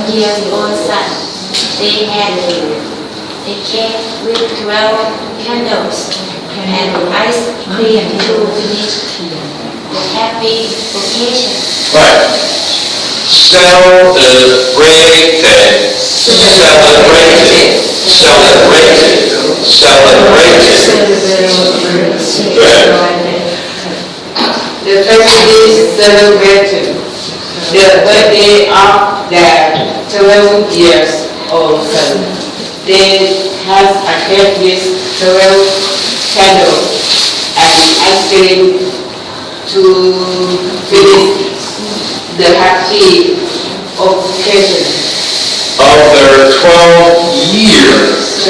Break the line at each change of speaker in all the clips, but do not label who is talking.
12-year-old son. They had a cake with 12 candles and ice cream to finish the happy occasion.
Right. Celebrated.
The family celebrated the birthday of their 12 years old son. They had a cake with 12 candles and ice cream to finish the happy occasion.
Of their 12-year old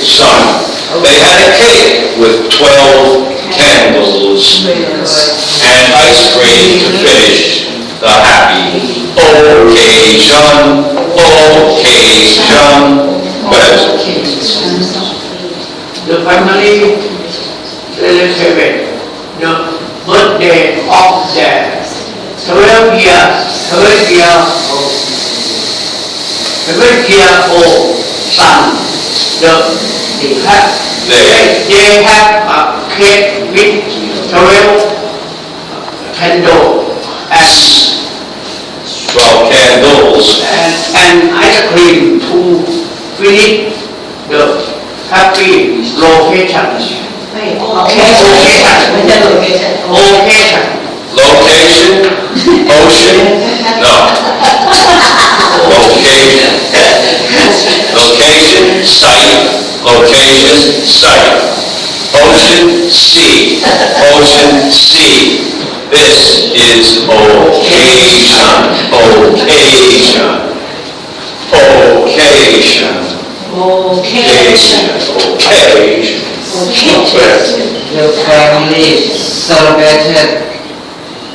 son. They had a cake with 12 candles and ice cream to finish the happy occasion.
The family celebrated the birthday of their 12-year-old son. They have a cake with 12 candles and ice cream to finish the happy occasion.
Location? Ocean? No. Location. Location, site. Location, site. Ocean, sea. Ocean, sea. This is occasion.
The family celebrated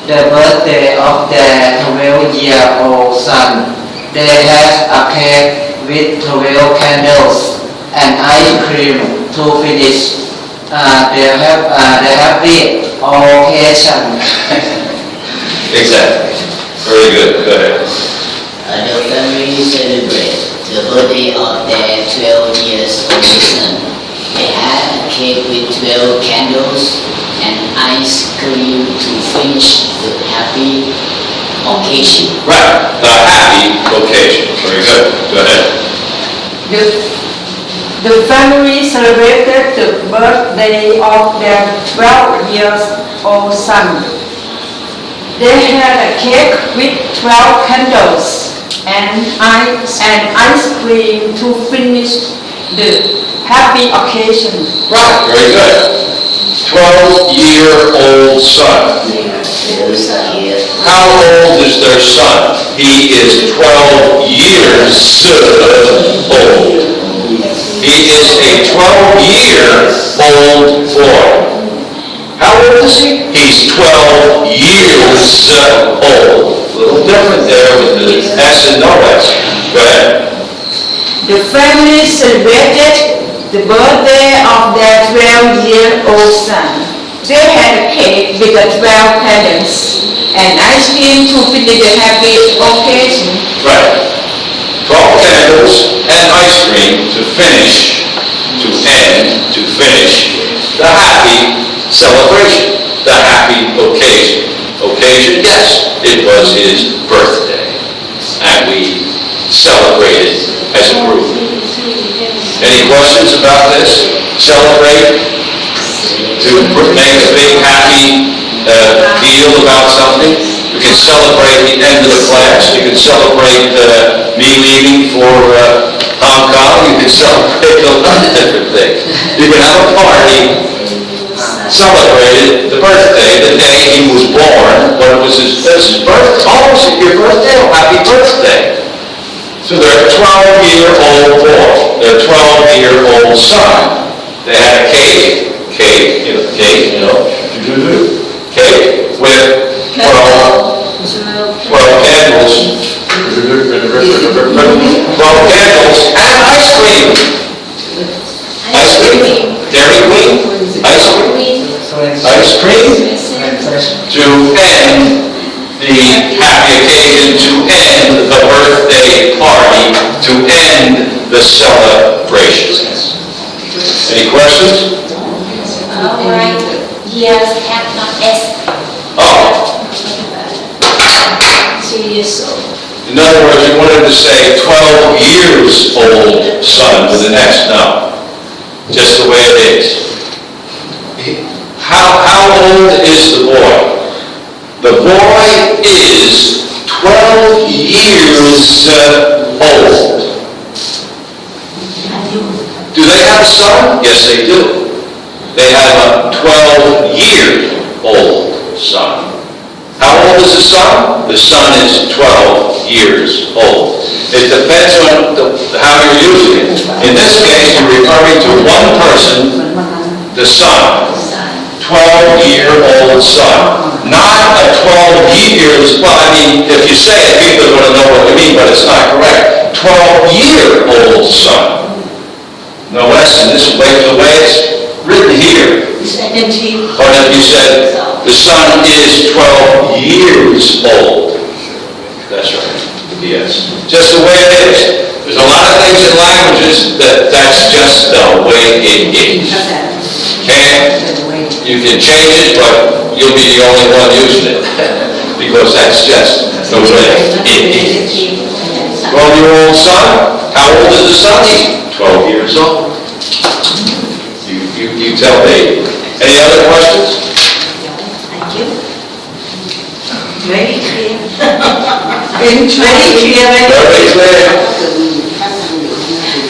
the birthday of their 12-year-old son. They had a cake with 12 candles and ice cream to finish the happy occasion.
Exactly. Very good. Go ahead.
The family celebrated the birthday of their 12 years old son. They had a cake with 12 candles and ice cream to finish the happy occasion.
Right. The happy occasion. Very good. Go ahead.
The family celebrated the birthday of their 12 years old son. They had a cake with 12 candles and ice cream to finish the happy occasion.
Right. Very good. 12-year-old son. How old is their son? He is 12 years old. He is a 12-year-old boy. How old is he? He's 12 years old. A little different there with the S and no S. Go ahead.
The family celebrated the birthday of their 12-year-old son. They had a cake with 12 candles and ice cream to finish the happy occasion.
Right. 12 candles and ice cream to finish the happy celebration, the happy occasion. Occasion, yes, it was his birthday, and we celebrated as a group. Any questions about this? Celebrate to make a big happy deal about something. You can celebrate the end of the class. You can celebrate me leaving for Hong Kong. You can celebrate a lot of different things. You can have a party, celebrate the birthday, the day he was born, when it was his birthday. Oh, your birthday? Oh, happy birthday. So their 12-year-old boy, their 12-year-old son, they had a cake with 12 candles, 12 candles, and ice cream. Ice cream, Dairy Queen, ice cream, to end the happy occasion, to end the birthday party, to end the celebration. Any questions?
All right. Yes, have not S.
Oh.
2 years old.
In other words, you wanted to say 12 years old son with an S. No. Just the way it is. How old is the boy? The boy is 12 years old. Do they have a son? Yes, they do. They have a 12-year-old son. How old is the son? The son is 12 years old. It depends on how you're using it. In this case, you're referring to one person, the son. 12-year-old son. Not a 12 years, well, I mean, if you say it, people are going to know what you mean, but it's not correct. 12-year-old son. No less than this way, the way it's written here. Or if you said, the son is 12 years old. That's right. Yes. Just the way it is. There's a lot of things in languages that's just the way it is. You can change it, but you'll be the only one using it. Because that's just the way it is. 12-year-old son. How old is the son? He's 12 years old. You tell me. Any other questions?
Thank you.
Very clear.
Very clear.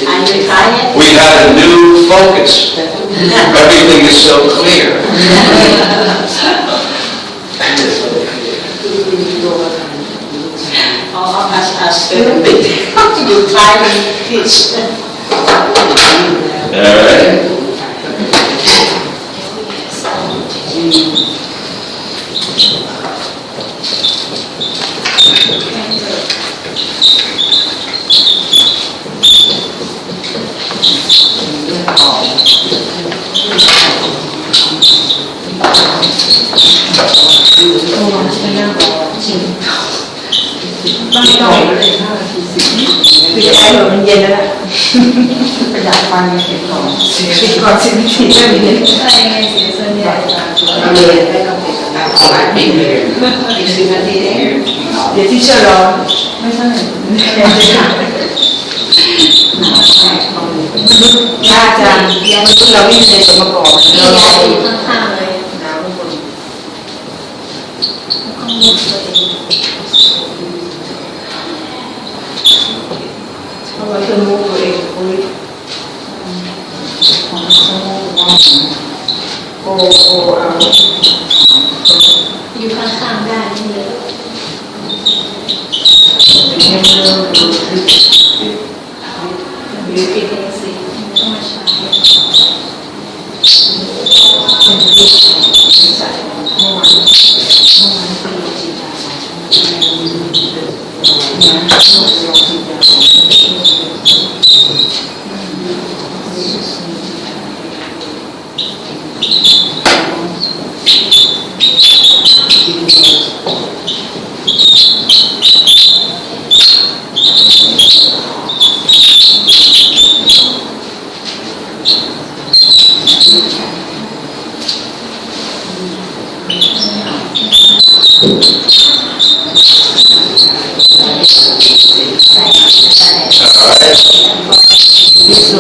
Are you tired?
We have a new focus. Everything is so clear.
All of us are stupid. You try to teach.
All right.
อยู่ข้างๆได้นี่เลยอยู่ที่เทนซีต้องมาใช้เมื่อวานเป็นจิตอาสา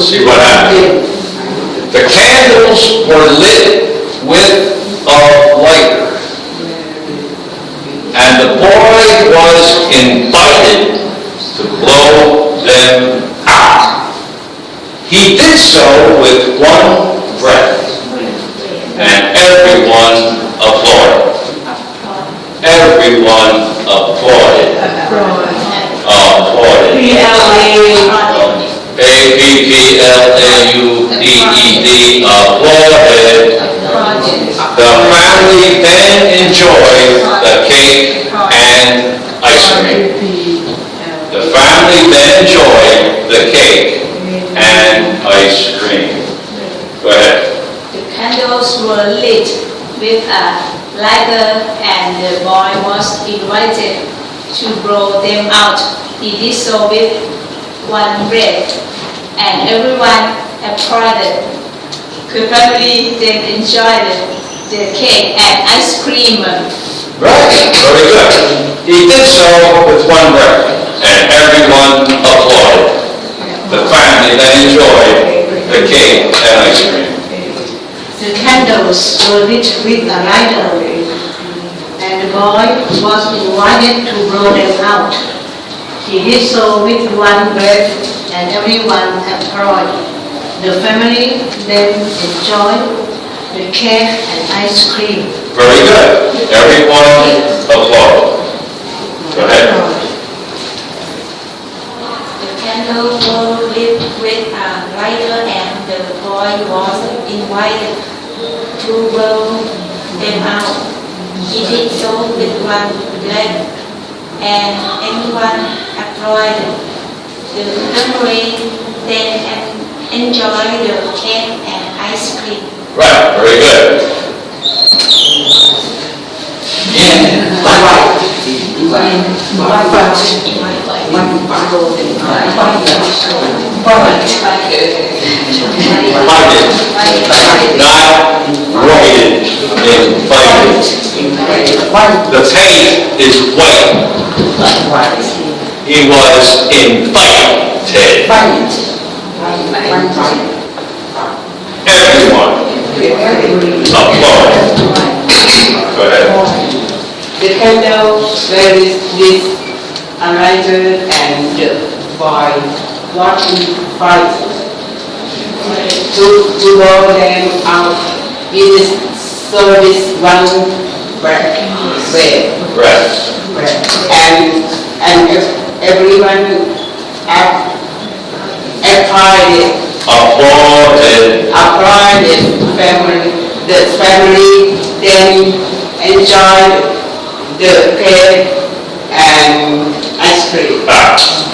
See what happened. The candles were lit with a lighter. And the boy was invited He did so with one breath, and everyone applauded. Everyone applauded. Applauded. A-P-P-L-A-U-D-E-D, applauded. The family then enjoyed the cake and ice cream. The family then enjoyed the cake and ice cream. Go ahead.
The candles were lit with a lighter and the boy was invited to blow them out. He did so with one breath and everyone applauded. The family then enjoyed the cake and ice cream.
Right, very good. He did so with one breath, and everyone applauded. The family then enjoyed the cake and ice cream.
The candles were lit with a lighter, and the boy was invited to blow them out. He did so with one breath, and everyone applauded. The family then enjoyed the cake and ice cream.
Very good. Everyone applauded. Go ahead.
The candles were lit with a lighter and the boy was invited to blow them out. He did so with one breath and everyone applauded. The family then enjoyed the cake and ice cream.
Right, very good. Not whited, invited. The paint is white. He was invited. Everyone applauded. Go ahead.
The candle were lit a lighter and the boy was invited to blow them out. It is service one breath. And everyone applauded. The family then enjoyed the cake and ice cream.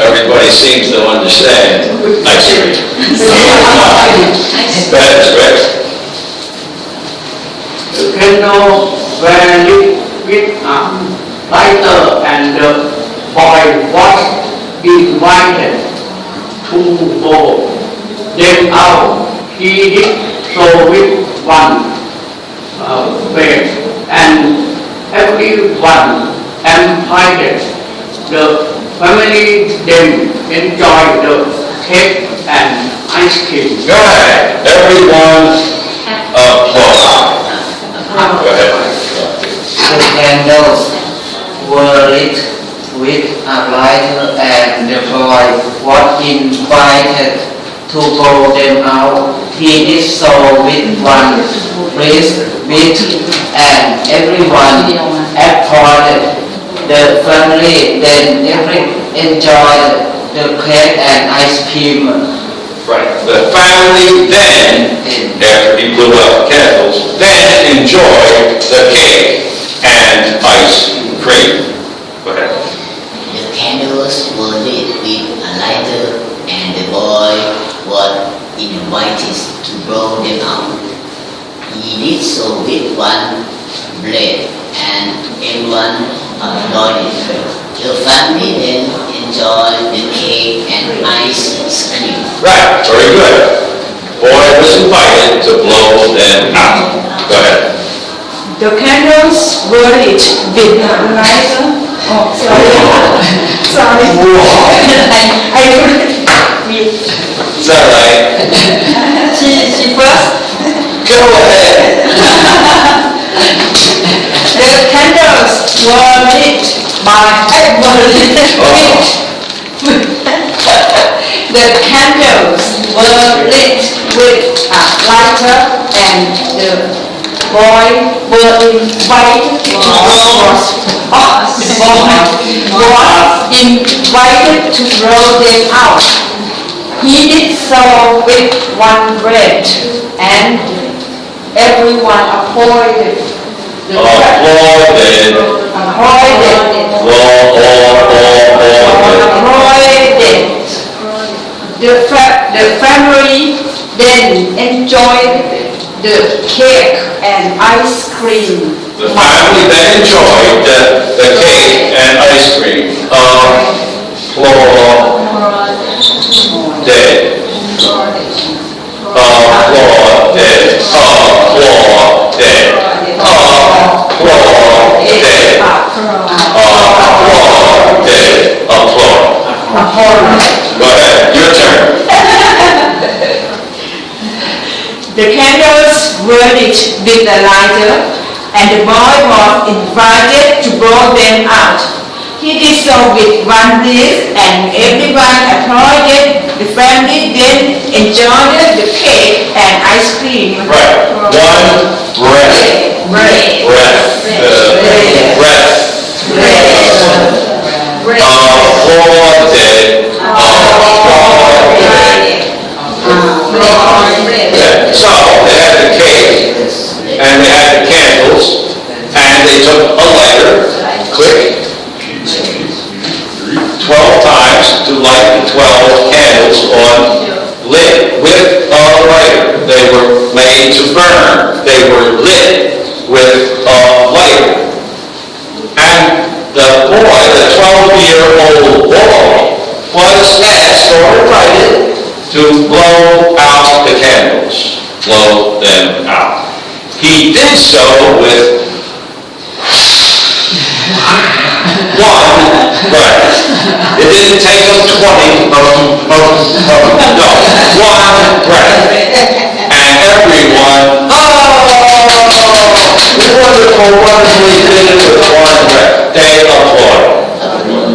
Everybody seems to understand ice cream. That's right.
The candles were lit with a lighter, and the boy was invited to blow them out. He did so with one breath, and everyone applauded. The family then enjoyed the cake and ice cream.
Good. Everyone applaud. Go ahead.
The candles were lit with a lighter, and the boy was invited to blow them out. He did so with one breath, and everyone applauded. The family then enjoyed the cake and ice cream.
Right. The family then, after he blew out the candles, then enjoyed the cake and ice cream. Go ahead.
The candles were lit with a lighter and the boy was invited to blow them out. He did so with one breath and everyone applauded. The family then enjoyed the cake and ice cream.
Right. Very good. Boy was invited to blow them out. Go ahead.
The candles were lit with a lighter. Oh, sorry. Sorry. I
Is that right?
She first.
Go ahead.
The candles were lit by The candles were Elijah and the boy were invited to roll them out. He did so with one bread, and everyone applauded. The family then enjoyed the cake and ice cream.
The family then enjoyed the cake and ice cream. Go ahead, your turn.
The candles were lit with a lighter, and the boy was invited to blow them out. He did so with one dish, and everyone applauded. The family then enjoyed the cake and ice cream.
Right. One breath.
Bread.
So they had the cake and they had the candles and they took a lighter, click, 12 times to light the 12 candles lit with a lighter. They were made to burn. They were lit with a lighter. And the boy, the 12-year-old boy, was asked or invited to blow out the candles. Blow them out. He did so with one breath. It didn't take him 20, no, one breath. And everyone, wonderfully did it with one breath. They applaud.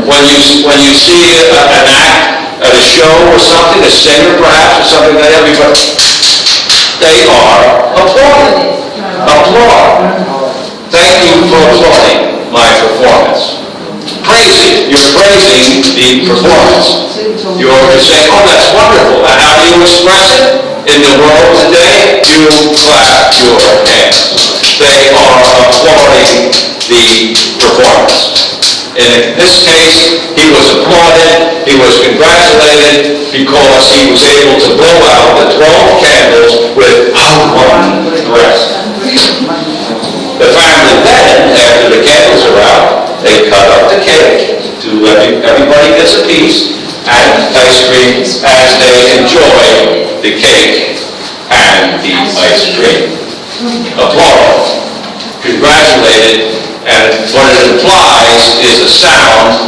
When you see an act at a show or something, a singer perhaps, or something like that, everybody, they are applauding. Applaud. Thank you for applauding my performance. Praising. You're praising the performance. You're saying, oh, that's wonderful. And how do you express it? In the world today, you clap your hands. They are applauding the performance. In this case, he was applauded, he was congratulated because he was able to blow out the 12 candles without one breath. The family then, after the candles are out, they cut up the cake to everybody gets a piece and ice cream as they enjoy the cake and the ice cream. Applauded, congratulated. And what it implies is a sound,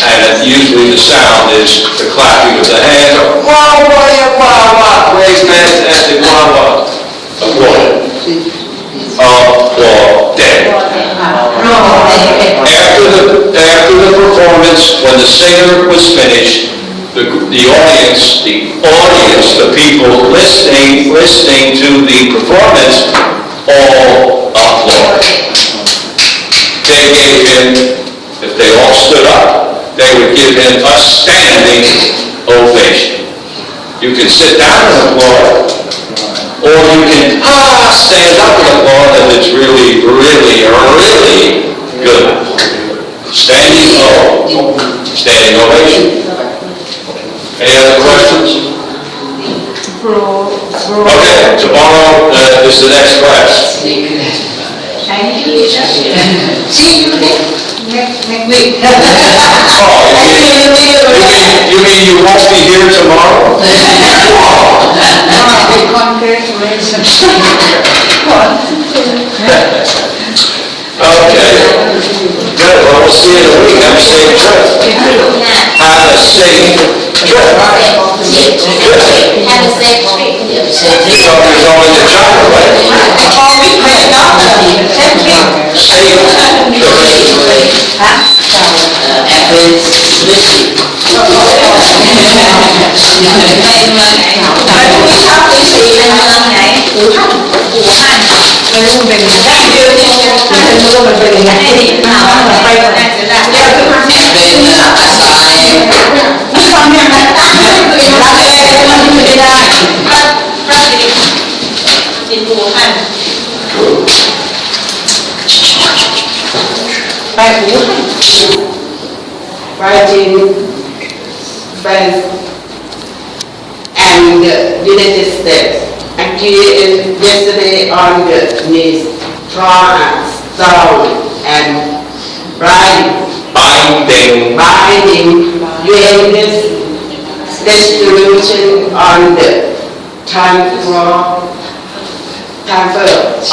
and usually the sound is the clapping of the hands, or wow, wow, wow, wow, great, fantastic, wow, wow. Applauded. Applauded. After the performance, when the singer was finished, the audience, the people listening to the performance, all applauded. They gave him, if they all stood up, they would give him a standing ovation. You can sit down and applaud, or you can stand up and applaud if it's really, really, really good. Standing ovation. Any other questions? Okay, tomorrow is the next class.
Thank you, teacher. See you next week.
You mean you won't be here tomorrow?
Congratulations.
Okay. Good. Well, we'll see you in a week. Have a safe trip. Have a safe trip.
Have a safe trip.
So you're going to China, right? Safe trip.
อู่ฮั่นไม่รู้เป็นยังไงเยอะเนี่ยไม่รู้มันเป็นยังไงไปก่อนเสร็จแล้วเดี๋ยวมาให้ดูนี่ความยังไงตั้งให้ตัวเองรับเลยมันไม่ได้เป็นอู่ฮั่นไปอู่ฮั่น
writing France and the United States. Actually, yesterday on the news, strong and binding UN resolution on the transfer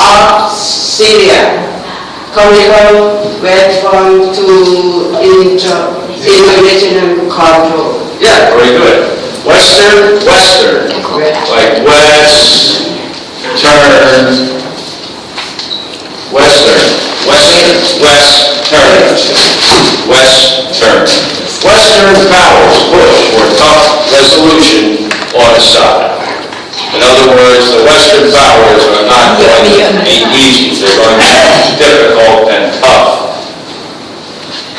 of Syria. Chemical weapon to international control.
Yeah, very good. Western, like Western powers push for tough resolution on Assad. In other words, the Western powers are not going to be easy. They're going to be difficult and tough.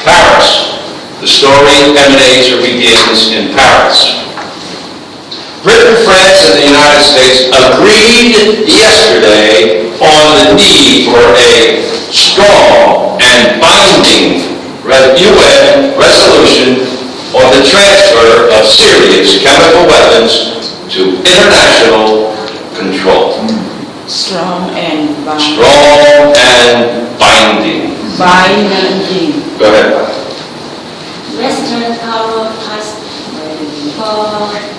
Paris. The story emanates or begins in Paris. Britain, France, and the United States agreed yesterday on the need for a strong and binding UN resolution on the transfer of serious chemical weapons to international control.
Strong and
binding. Go ahead.
Western power passed for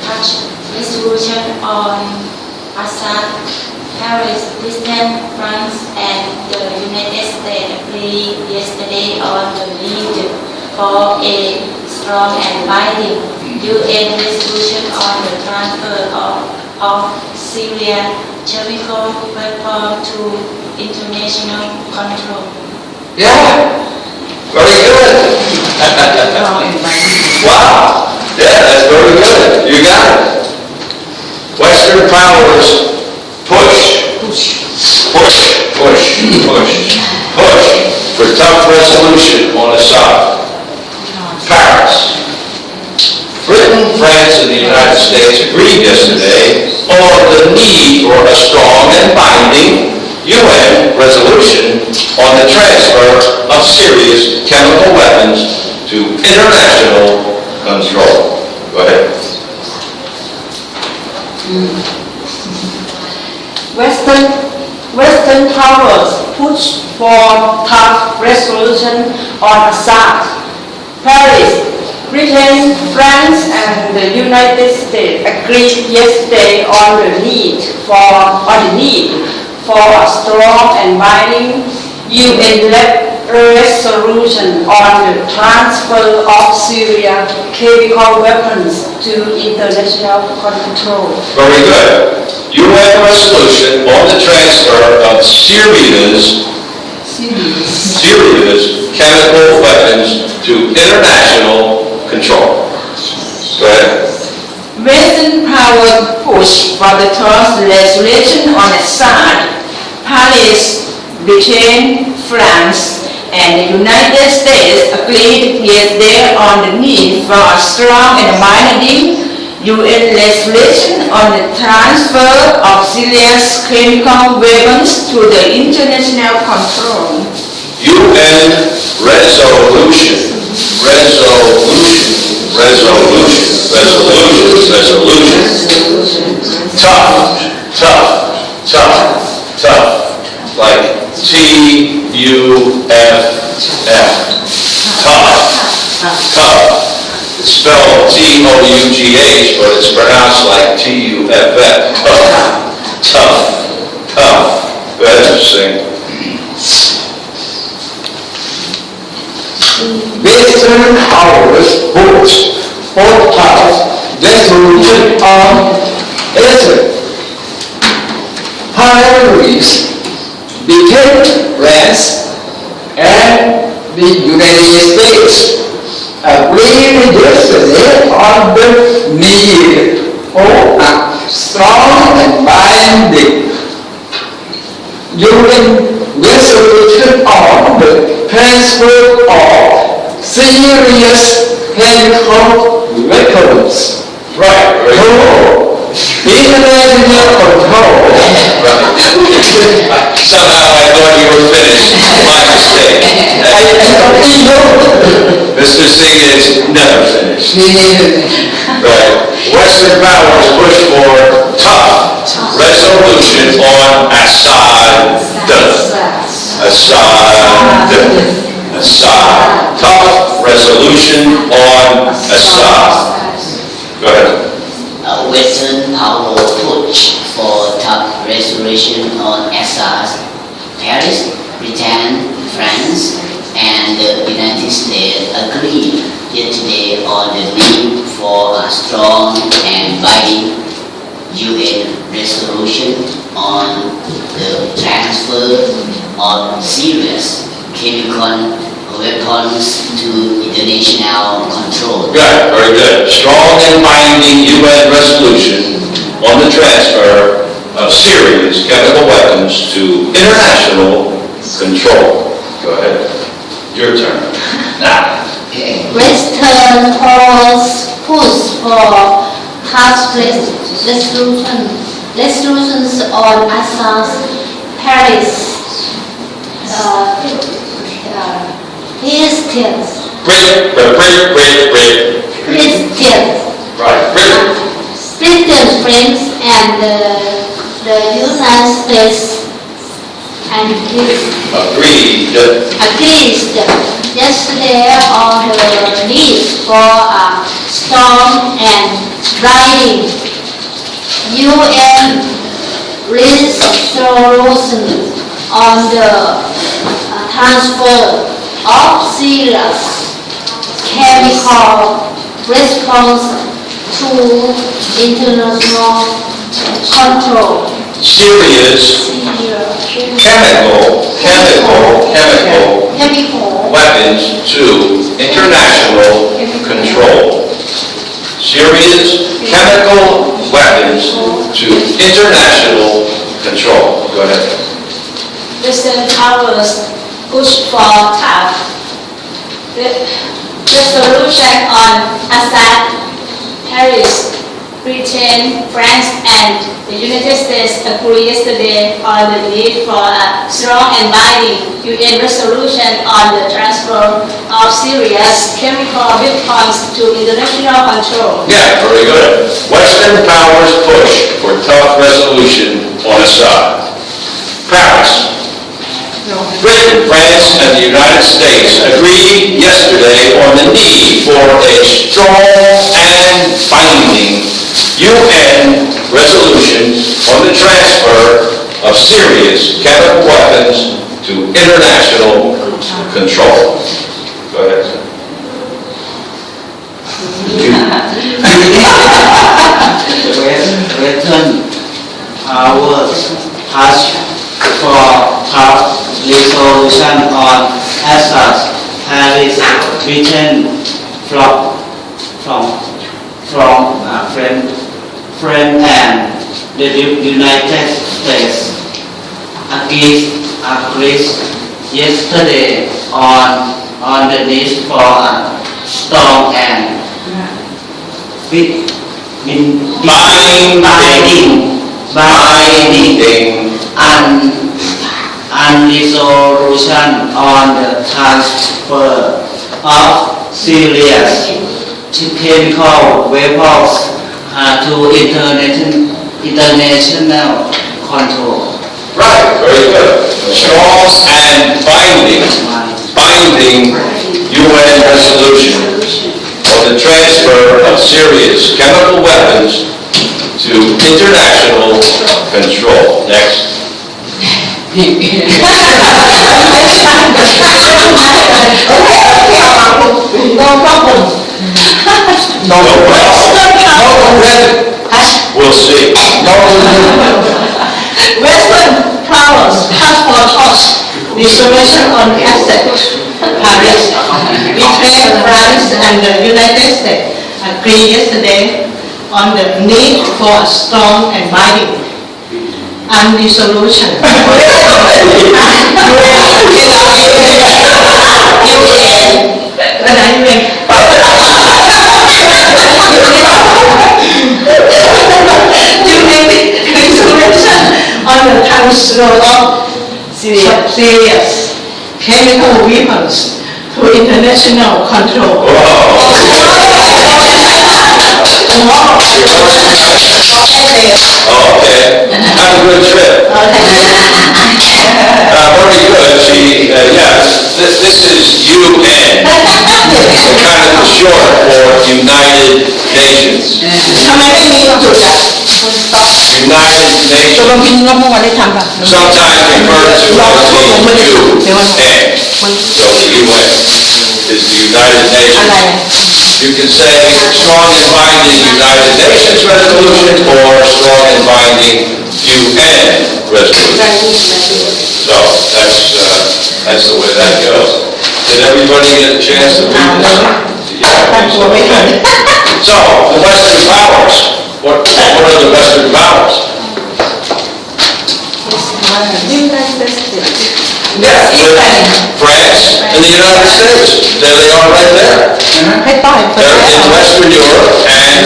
touch resolution on Assad. Paris, Britain, France, and the United States agreed yesterday on the need for a strong and binding UN resolution on the transfer of Syria chemical weapon to international control.
Yeah, very good. Wow, yeah, that's very good. You got it. Western powers push for tough resolution on Assad. Paris. Britain, France, and the United States agreed yesterday on the need for a strong and binding UN resolution on the transfer of serious chemical weapons to international control. Go ahead.
Western powers push for tough resolution on Assad. Paris, Britain, France, and the United States agreed yesterday on the need for a strong and binding UN resolution on the transfer of Syria chemical weapons to international control.
Very good. UN resolution on the transfer of Syria's chemical weapons to international control. Go ahead.
Western powers push for the tough resolution on Assad. Paris, Britain, France, and the United States agreed yesterday on the need for a strong and binding UN resolution on the transfer of Syria's chemical weapons to the international control.
UN resolution. Tough. Like T-U-F-F. Tough. It's spelled T-O-U-G-H, but it's pronounced like T-U-F-F. Tough. Go ahead, sing.
Western powers push for tough resolution on Israel. Paris, Britain, France, and the United States agreed yesterday on the need for a strong and binding serious chemical weapons.
Right, very good.
International control.
Somehow I thought you were finished. My mistake. Mr. Singh is never finished. Right. Western powers push for tough resolution on Assad. Assad. Tough resolution on Assad. Go ahead.
Western power push for tough resolution on Assad. Paris, Britain, France, and the United States agreed yesterday on the need for a strong and binding UN resolution on the transfer of serious chemical weapons to international control.
Good, very good. Strong and binding UN resolution on the transfer of serious chemical weapons to international control. Go ahead. Your turn. Now.
Western powers push for tough resolutions on Assad's Paris Christians.
Britain. Right.
Britain, France, and the United States agreed yesterday on the need for a strong and binding UN resolution on the transfer of serious chemical weapons to international control.
Serious chemical weapons to international control. Serious chemical weapons to international control. Go ahead.
Western powers push for tough resolution on Assad, Paris, Britain, France, and the United States agreed yesterday on the need for a strong and binding UN resolution on the transfer of serious chemical weapons to international control.
Yeah, very good. Western powers push for tough resolution on Assad. Paris, Britain, France, and the United States agreed yesterday on the need for a strong and binding UN resolution on the transfer of serious chemical weapons to international control. Go ahead, sir.
Western powers push for tough resolution on Assad, Paris, Britain, from France and the United States agreed yesterday on the need for a strong and binding and resolution on the transfer of serious chemical weapons to international control.
Right, very good. Strong and binding UN resolution on the transfer of serious chemical weapons to international control. Next.
No problem.
No problem. We'll see.
Western powers have for toss resolution on Assad, Paris, Britain, France, and the United States agreed yesterday on the need for a strong and binding resolution UN You make declaration on the Council of Serious Chemical Weapons to international control.
Okay, have a good trip. Very good. Yes, this is UN, kind of short for United Nations.
ทำไมไม่มีจุดอ่ะ
United
ตกลง
Nations,
พี่น้องเมื่อวานได้ทำป่ะ
sometimes referred to as the UN. So the UN is the United
อะไร
Nations. You can say strong and binding United Nations resolution or strong and binding UN resolution. So that's the way that goes. Did everybody get a chance to read this? Yeah. Okay. So the Western powers. What are the Western powers? Yeah, France and the United States. There they are right there.
ให้ต้อยเปิด
They're
แล้
in
ว
Western Europe and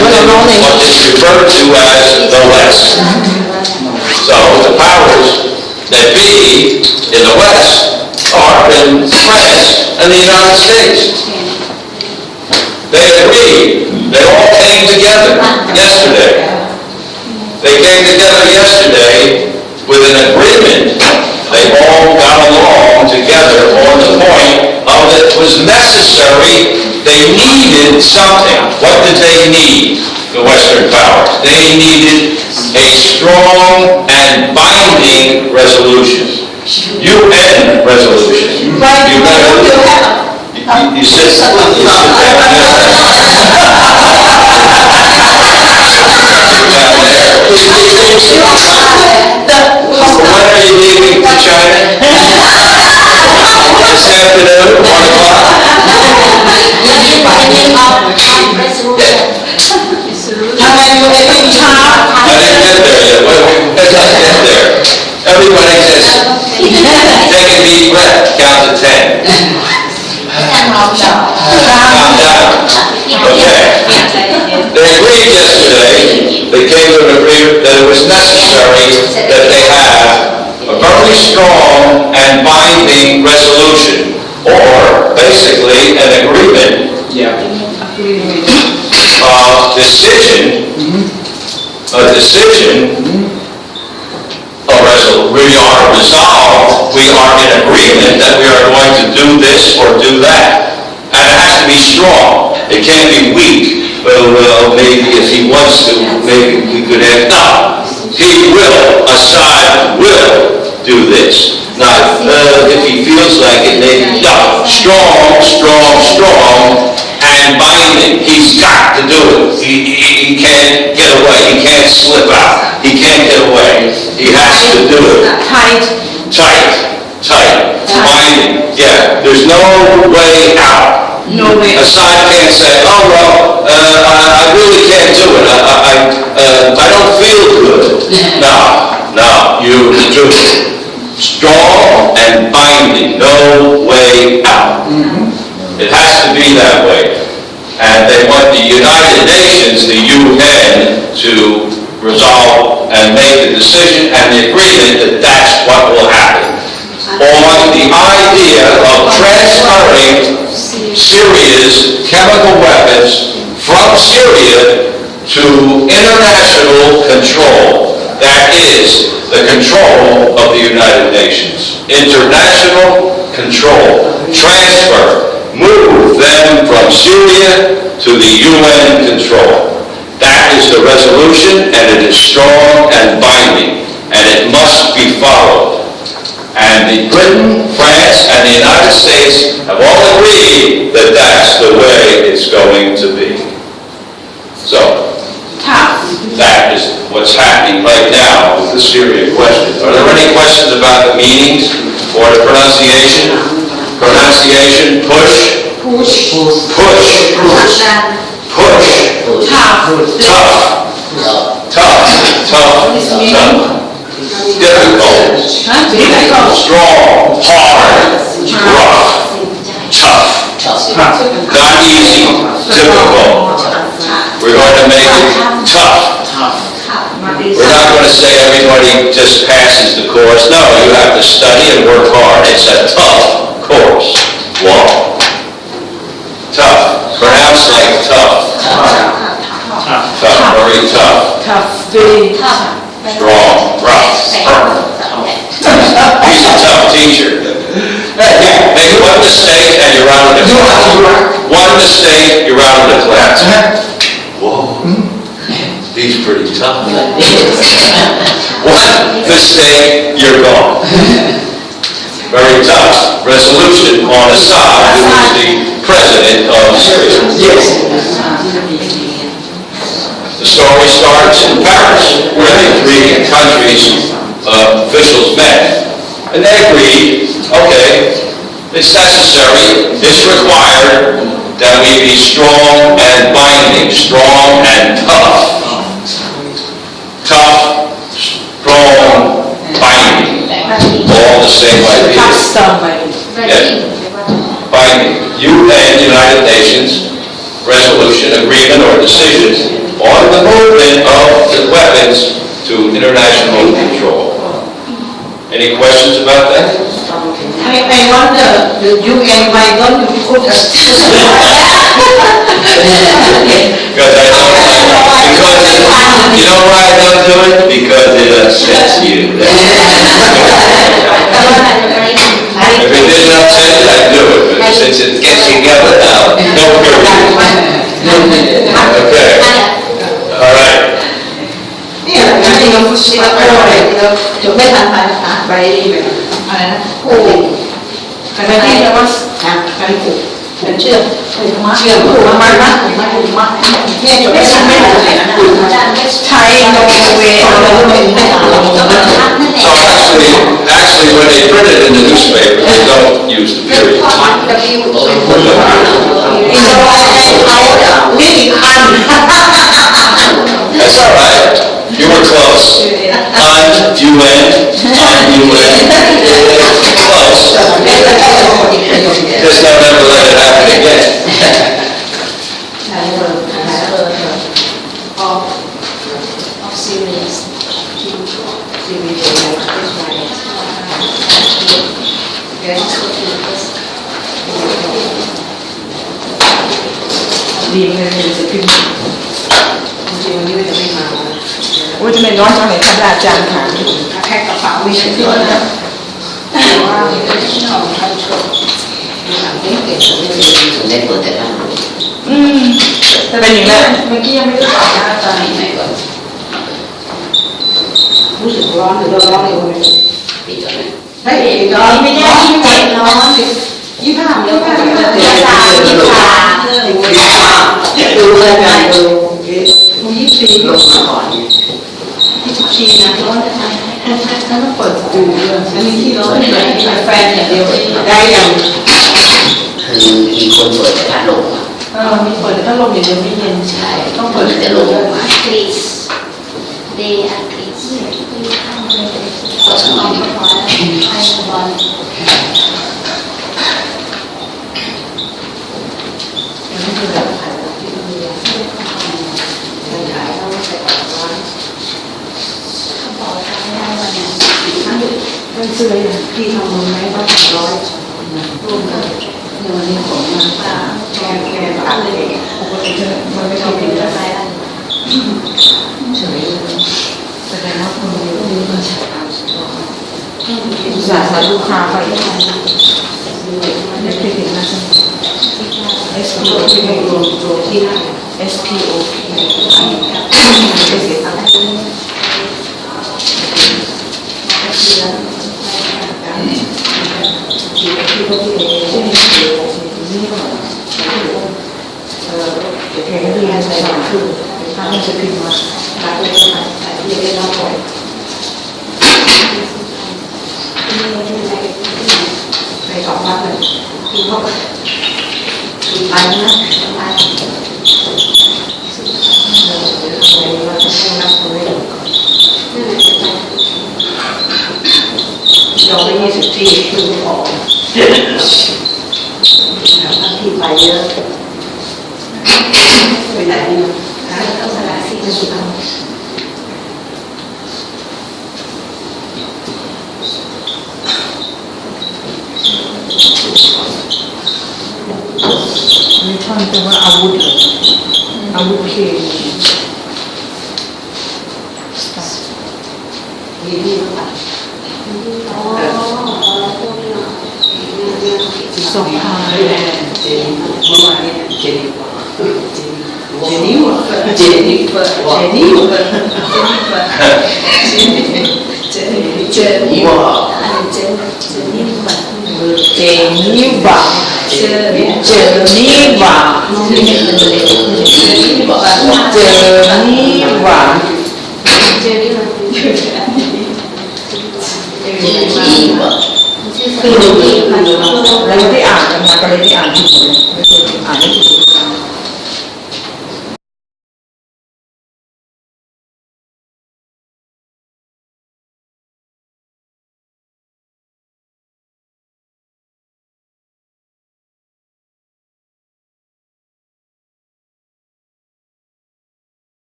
what is referred to as the West. So the powers that be in the West are in France and the United States. They agreed. They all came together yesterday. They came together yesterday with an agreement. They all got along together on the point of it was necessary. They needed something. What did they need, the Western powers? They needed a strong and binding resolution. UN resolution. You sit down When are you leaving to China? This afternoon, 1 o'clock? I didn't get there yet. When did I get there? Everybody just take a deep breath, count to 10. Calm down. Okay. They agreed yesterday, they came to an agreement that it was necessary that they have a very strong and binding resolution, or basically an agreement, a decision, we are resolved, we are in agreement that we are going to do this or do that. And it has to be strong. It can't be weak. Well, maybe if he wants to, maybe we could have, no. He will, Assad will do this. Not if he feels like it, maybe, no. Strong, strong, strong, and binding. He's got to do it. He can't get away. He can't slip out. He can't get away. He has to do it. Tight. Binding. Yeah, there's no way out.
No way.
Assad can't say, oh, well, I really can't do it. I don't feel good. No, you do it. Strong and binding. No way out. It has to be that way. And they want the United Nations, the UN, to resolve and make the decision and the agreement that that's what will happen. On the idea of transferring Syria's chemical weapons from Syria to international control. That is the control of the United Nations. International control. Transfer. Move them from Syria to the UN control. That is the resolution, and it is strong and binding, and it must be followed. And Britain, France, and the United States have all agreed that that's the way it's going to be. So, that is what's happening right now with the Syria question. Are there any questions about the meanings or the pronunciation? Pronunciation, push. Push. Tough. Difficult, strong, hard, rough, tough. Not easy, difficult. We're going to make it tough. We're not going to say everybody just passes the course. No, you have to study and work hard. It's a tough course. Long. Tough. Pronounced like tough. Tough. Very tough.
Very
Strong. Rough. He's a tough teacher. Make one mistake and you're out of the class. One mistake, you're out of the class. Whoa. He's pretty tough. One mistake, you're gone. Very tough. Resolution on Assad, who is the president of Syria. The story starts in Paris, where the three countries' officials met. And they agreed, okay, it's necessary, it's required that we be strong and binding, strong and tough. Tough, strong, binding. All the same idea. Yes. Binding. UN, United Nations, resolution, agreement, or decision on the movement of the weapons to international control. Any questions about that?
I wonder, the UN, why don't you put us?
Because you know why I don't do it? Because it upsets you. If it didn't upset you, I'd do it. But since it gets together now, no period. Okay. All right.
เนี่ยจริงๆเราพูดชิบะโก้เลยเราจบไม่ทันไปนะคะไปแบบอะไรนะโอ้ไปที่เราว่าไปผูกเป็นเชือกผูกมัดผูกมัดเนี่ยจบไม่ทันไม่ทันเลยนะใช้โนเวย์ไม่ทัน
So actually, when they print it in the newspaper, they don't use the period. That's all right. You were close. UN. Close. Just don't ever let it happen again.
Đi lên sẽ phim ôi cho mày nói cho mày tham gia tràn thả
khách cả pháo mình sẽ nói là
แต่เป็นอย่างนั้นเมื่อกี้ยังไม่ได้บอกนะตอนนี้ไหนก่อนรู้สึกร้อนหรือโดนร้อนเลยวันนี้เฮ้ยร้อนไม่ได้ยิ่งเจ็บร้อนยี่ห้าดูเลยนะดู24ลงมาก่อน24นะร้อนถ้าต้องเปิดดูอันนี้ที่ร้อนเลยมีแฟนอย่างเดียวได้ยัง
คือมีคนเปิดแต่พัดลม
มีเปิดแต่พัดลมอย่างเดียวไม่เย็นใช่ต้องเปิดแต่ลม
กรีซเดย์อังกฤษ
ขอสักหน่อย
มันซื้ออะไรพี่ทำมือไหมว่า100ร่วมกันในวันนี้ผมมาแกตัดเลยปกติมันไม่ชอบกินอะไรเฉยแสดงว่าคนนี้ก็มีมาจากอุตสาหะลูกค้าไปไม่เคยเห็นนะSPO ที่ในรวมตัวที่ได้ SPO ไม่เสียตังค์แกก็ดูแลใส่คือถ้ามันจะพิมพ์มาตัดเลยนะเรียกได้รอบก่อนไปสองพักเลยคือเขาคือไปนะไปเราจะให้รับตัวได้ก่อนเราไม่20 ที่คือของที่ไป
เยอะไปไหนเนี่ยฮะ
เอาสละสิทธิ์
มีท่อนแต่ว่าอาวุธเลยอาวุธเคมีที่ตัดสองพันเจนเมื่อวานนี้เจนเจนิวเจนิวเจนิวเจนิว Geneva,
Geneva.
คือเราได้อ่านกันมาก็เลยได้อ่านผิดเลยไม่เคยอ่านไม่ถูก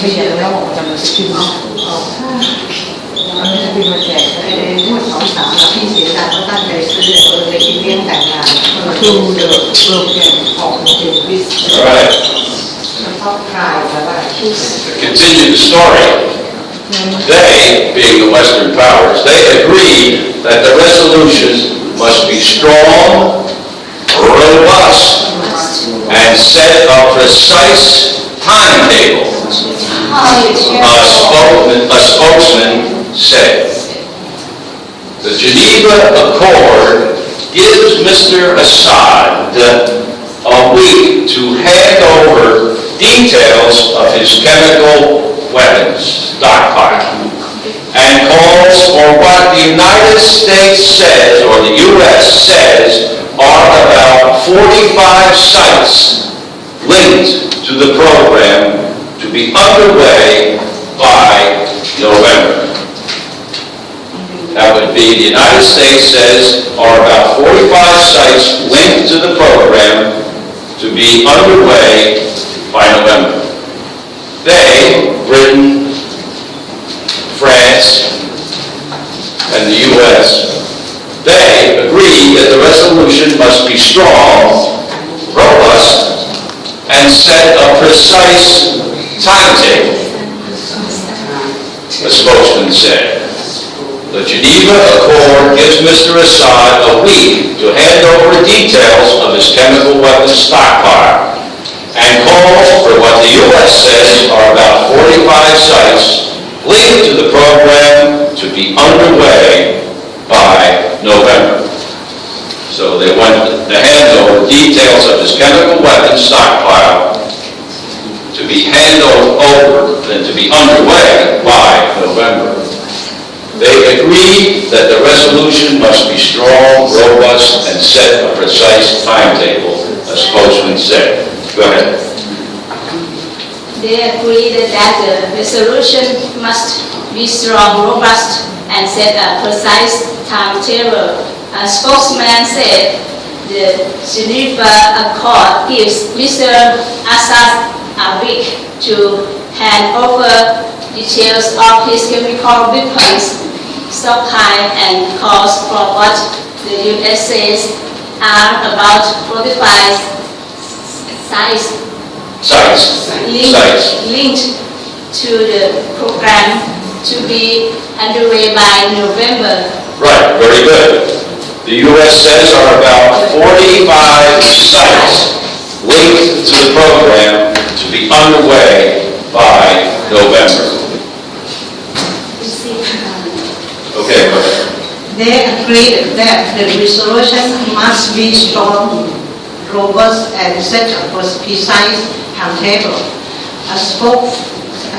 bây giờ nó 110 kimอันนี้จะเป็นมาแจกในงวด2-3พี่เสียดายก็ตั้งใจซื้อเลยกินเลี้ยงแต่งงานทูเดอะโปรแกรมของเดวิส
All right.
ชอบคลายแต่ว่า
To continue the story, they, being the Western powers, they agreed that the resolution must be strong, robust, and set a precise timetable. A spokesman said, the Geneva Accord gives Mr. Assad a week to hand over details of his chemical weapons stockpile and calls for what the United States says, or the U.S. says, are about 45 sites linked to the program to be underway by November. That would be, the United States says, are about 45 sites linked to the program to be underway by November. They, Britain, France, and the U.S., they agree that the resolution must be strong, robust, and set a precise timetable, the spokesman said. The Geneva Accord gives Mr. Assad a week to hand over details of his chemical weapons stockpile and calls for what the U.S. says are about 45 sites linked to the program to be underway by November. So they want to hand over details of his chemical weapons stockpile to be handed over and to be underway by November. They agreed that the resolution must be strong, robust, and set a precise timetable, a spokesman said. Go ahead.
They agreed that the resolution must be strong, robust, and set a precise timetable. A spokesman said the Geneva Accord gives Mr. Assad a week to hand over details of his chemical weapons stockpile and calls for what the U.S. says are about 45 sites linked to the program to be underway by November.
Right, very good. The U.S. says are about 45 sites linked to the program to be underway by November. Okay, go ahead.
They agreed that the resolution must be strong, robust, and set a precise timetable. A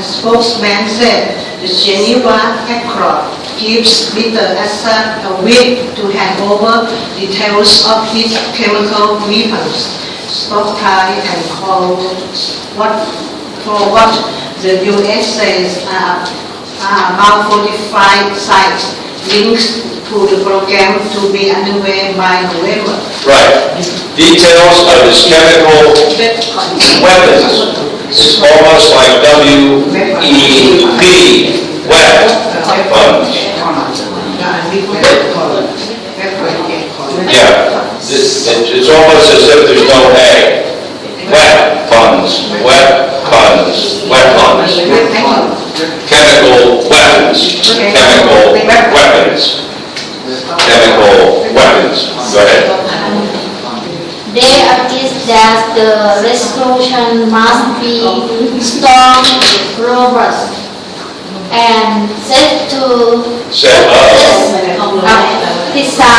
spokesman said the Geneva Accord gives Mr. Assad a week to hand over details of his chemical weapons stockpile and calls for what the U.S. says are about 45 sites linked to the program to be underway by November.
Right. Details of his chemical weapons. It's almost like W-E-P, weapons. Yeah. It's almost as if there's no A. Weapons. Chemical weapons. Go ahead.
They agreed that the resolution must be strong, robust, and set a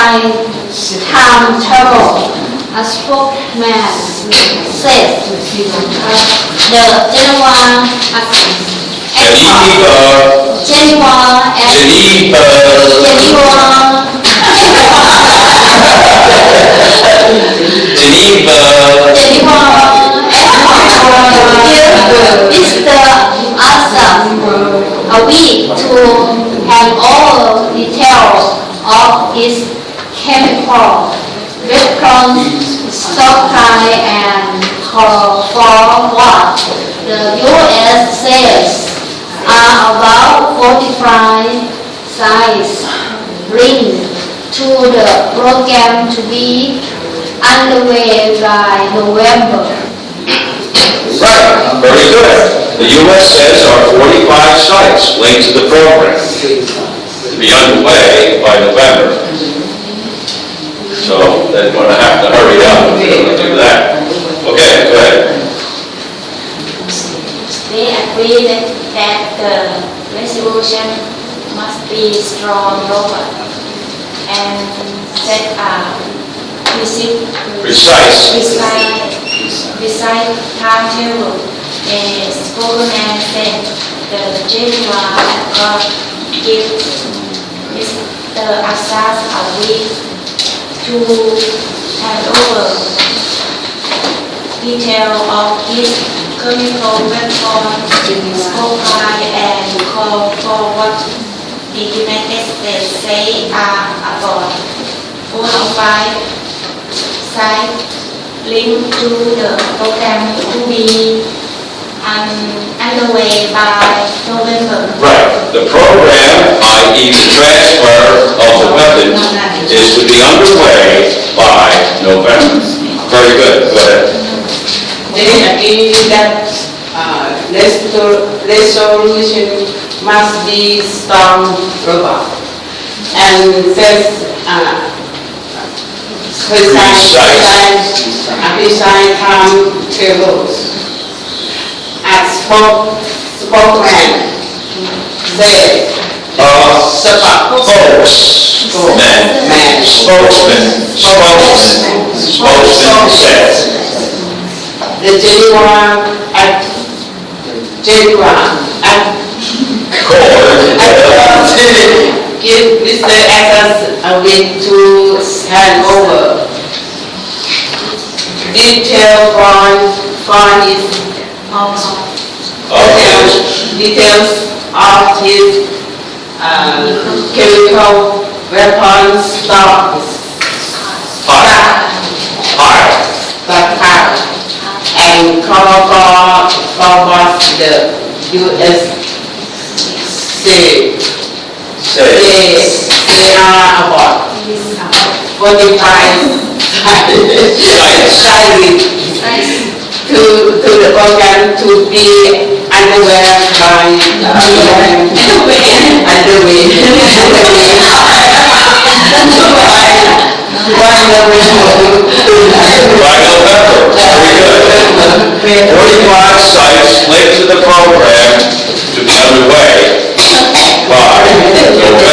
precise timetable. A spokesman said the Geneva Mr. Assad a week to hand all details of his
chemical weapons stockpile and call for what the U.S. says are about 45 sites linked to the program to be underway by November.
Right, very good. The U.S. says our 45 sites linked to the program to be underway by November. So they're going to have to hurry up to do that. Okay, go ahead.
They agree that the resolution must be strong, robust, and set a precise timetable. A spokesman said the Geneva Accord gives Mr. Assad a week to hand over detail of his chemical weapon stockpile and call for what the United States say are about 45 sites linked to the program to be underway by November.
Right. The program, i.e. the transfer of the weapons, is to be underway by November. Very good. Go ahead.
They agree that resolution must be strong, robust, and says precise timetables. As spokesman said,
Spokesman said.
The Geneva give Mr. Assad a week to hand over detailed for his details of his chemical weapons stockpile and call for what the U.S. they are about 45 sites to the program to be underway by
By November. Very good. 45 sites linked to the program to be underway by November,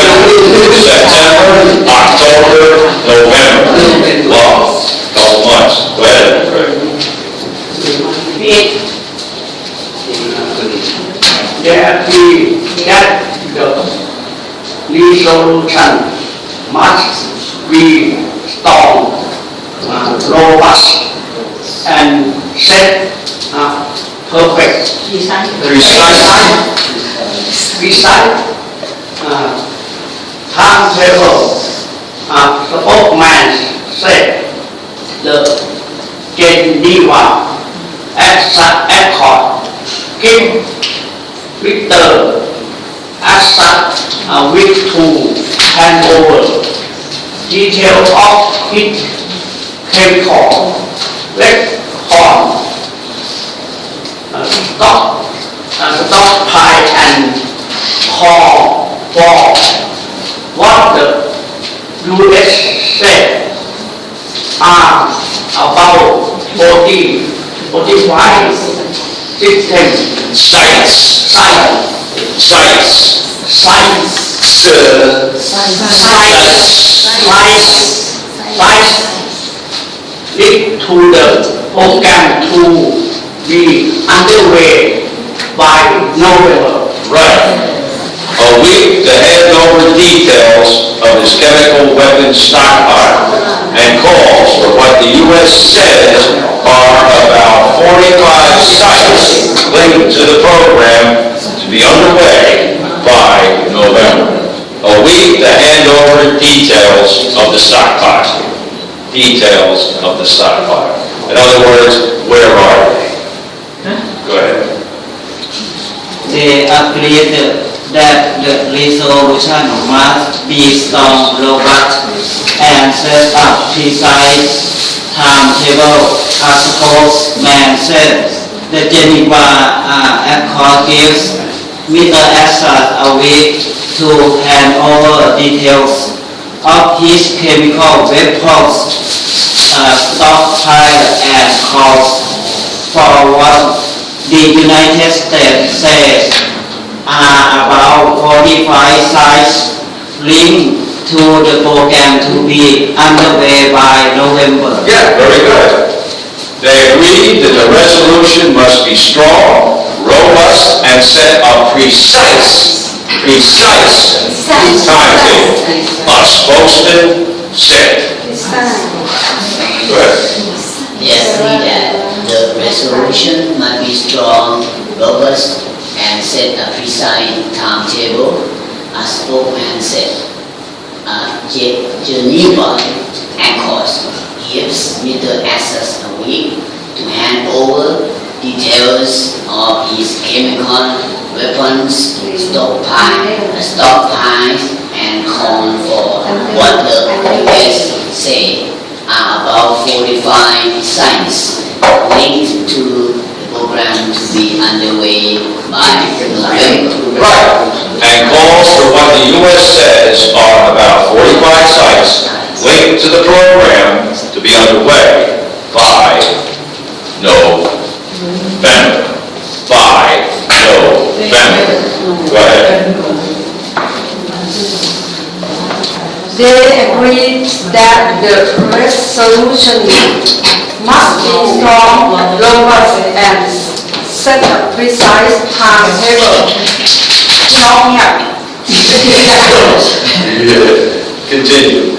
September, October, November. Long, couple months. Go ahead, Craig.
They agree that the resolution must be strong, robust, and set perfect, precise timetable. Spokesman said the Geneva Accord give Mr. Assad a week to hand over details of his chemical weapon stockpile and call for what the U.S. said are about 45 systems, linked to the program to be underway by November.
Right. A week to hand over details of his chemical weapons stockpile and calls for what the U.S. says are about 45 sites linked to the program to be underway by November. A week to hand over details of the stockpile. details of the stockpile. In other words, where are they? Go ahead.
They agreed that the resolution must be strong, robust, and set up precise timetable. As spokesman said, the Geneva Accord gives Mr. Assad a week to hand over details of his chemical weapons stockpile and calls for what the United States says are about 45 sites linked to the program to be underway by November.
Yeah, very good. They agreed that the resolution must be strong, robust, and set a precise timetable. A spokesman said. Good.
They agree that the resolution must be strong, robust, and set a precise timetable. A spokesman said. Geneva Accords gives Mr. Assad a week to hand over details of his chemical weapons stockpiles and call for what the US say are about 45 sites linked to the program to be underway by November.
Right. And calls for what the U.S. says are about 45 sites linked to the program to be underway by November. By November. Go ahead.
They agreed that the resolution must be strong, robust, and set a precise timetable.
Continue.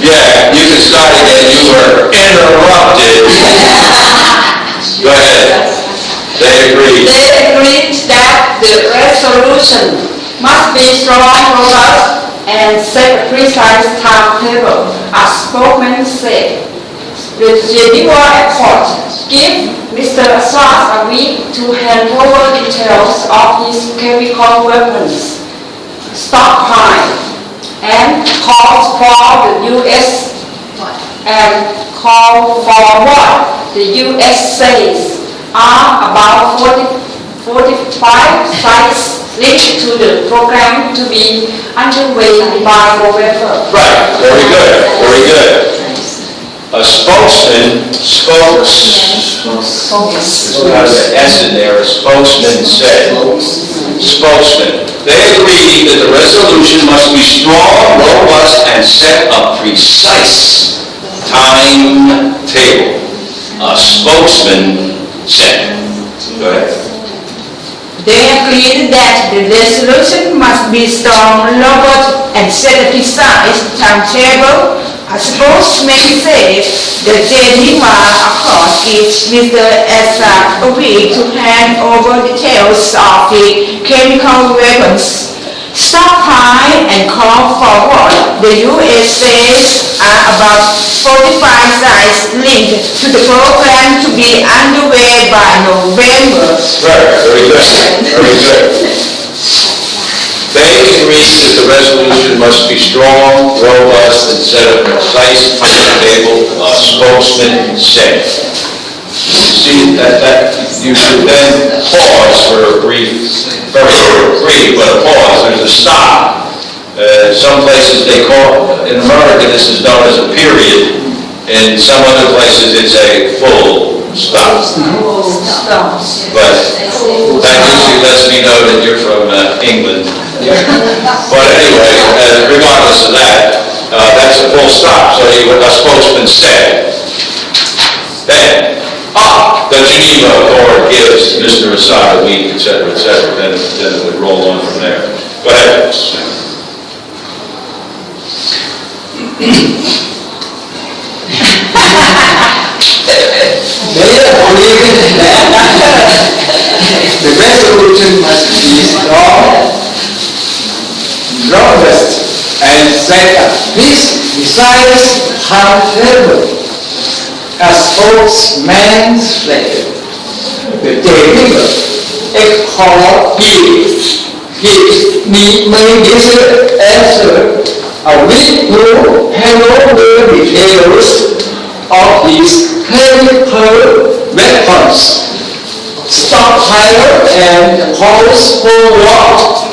Yeah, you can start again. You were interrupted. Go ahead. They agreed.
They agreed that the resolution must be strong, robust, and set a precise timetable. A spokesman said, the Geneva Accord gives Mr. Assad a week to hand over details of his chemical weapons stockpile and calls for the U.S. what the U.S. says are about 45 sites linked to the program to be underway by November.
Right, very good, very good. A spokesman, there's not an S in there, a spokesman said. Spokesman. They agreed that the resolution must be strong, robust, and set a precise timetable. A spokesman said. Go ahead.
They agreed that the resolution must be strong, robust, and set a precise timetable. A spokesman said the Geneva Accord gives Mr. Assad a week to hand over details of the chemical weapons stockpile and call for what the U.S. says are about 45 sites linked to the program to be underway by November.
Right, very good, very good. They agreed that the resolution must be strong, robust, and set a precise timetable, a spokesman said. See, that you should then pause for a brief, very brief, but a pause, there's a stop. Some places they call, in America this is known as a period, in some other places it's a full stop. But that usually lets me know that you're from England. But anyway, regardless of that, that's a full stop. So a spokesman said, then, the Geneva Accord gives Mr. Assad a week, etc., then it would roll on from there. Go ahead.
They agreed that the resolution must be strong, strongest and set up this precise timetable. A spokesman said, the deliver gives me this answer. A week to hand over details of his chemical weapons, stockpile and pose for war.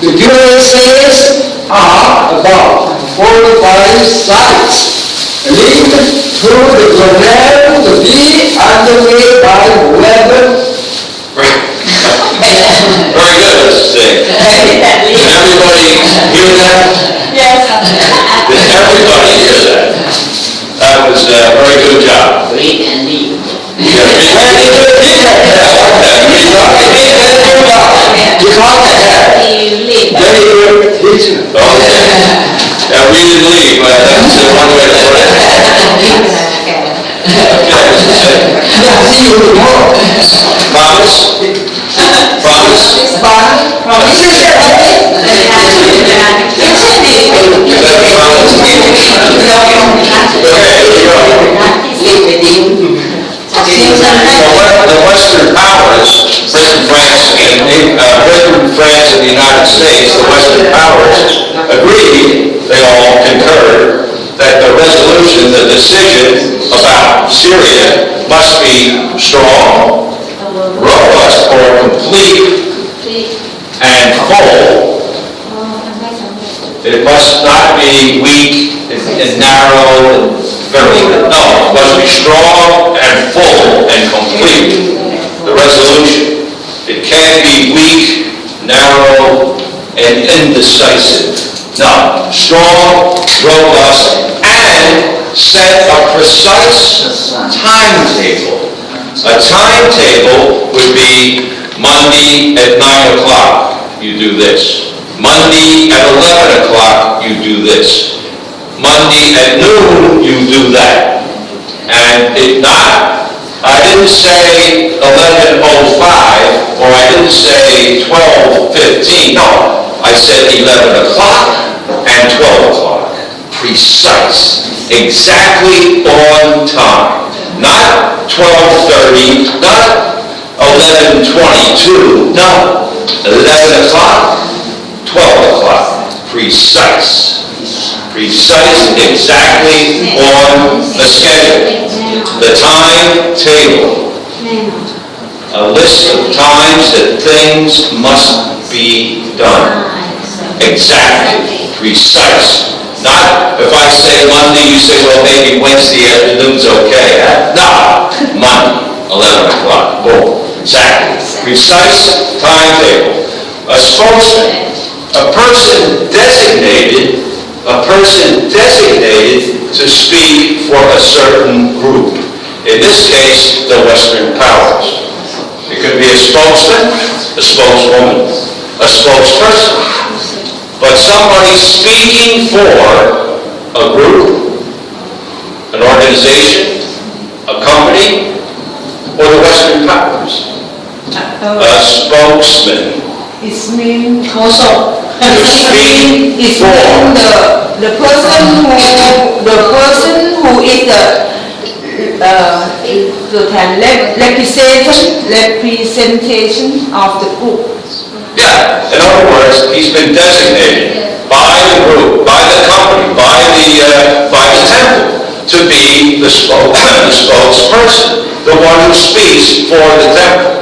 The USAs are about 45 sites linked to the program to be underway by November.
Very good, let's see. Did everybody hear that?
Yes.
Did everybody hear that? That was a very good job.
Read and leave.
Very good teacher.
Okay. Yeah, we didn't leave, but that's one way to put it. Okay.
See you tomorrow.
Promise? Promise? The Western powers, Britain, France, and the United States, the Western powers agreed, they all concurred, that the resolution, the decision about Syria must be strong, robust, or complete and full. It must not be weak and narrow and very, no, it must be strong and full and complete. The resolution. It can't be weak, narrow, and indecisive. No, strong, robust, and set a precise timetable. A timetable would be Monday at 9 o'clock, you do this. Monday at 11 o'clock, you do this. Monday at noon, you do that. And if not, I didn't say 11:05, or I didn't say 12:15. No, I said 11 o'clock and 12 o'clock. Precise. Exactly on time. Not 12:30, not 11:22. No, 11 o'clock, 12 o'clock. Precise. Precise, exactly on the schedule. The timetable. A list of times that things must be done. Exactly. Precise. Not if I say Monday, you say, well, maybe Wednesday afternoon's okay. No. Monday, 11 o'clock. Boom. Exactly. Precise timetable. A spokesman. A person designated to speak for a certain group. In this case, the Western powers. It could be a spokesman, a spokeswoman, a spokesperson, but somebody speaking for a group, an organization, a company, or the Western powers. A spokesman.
It means also.
To speak for.
The person who is the representation of the group.
Yeah, in other words, he's been designated by the group, by the company, by the temple to be the spokesperson, the one who speaks for the temple.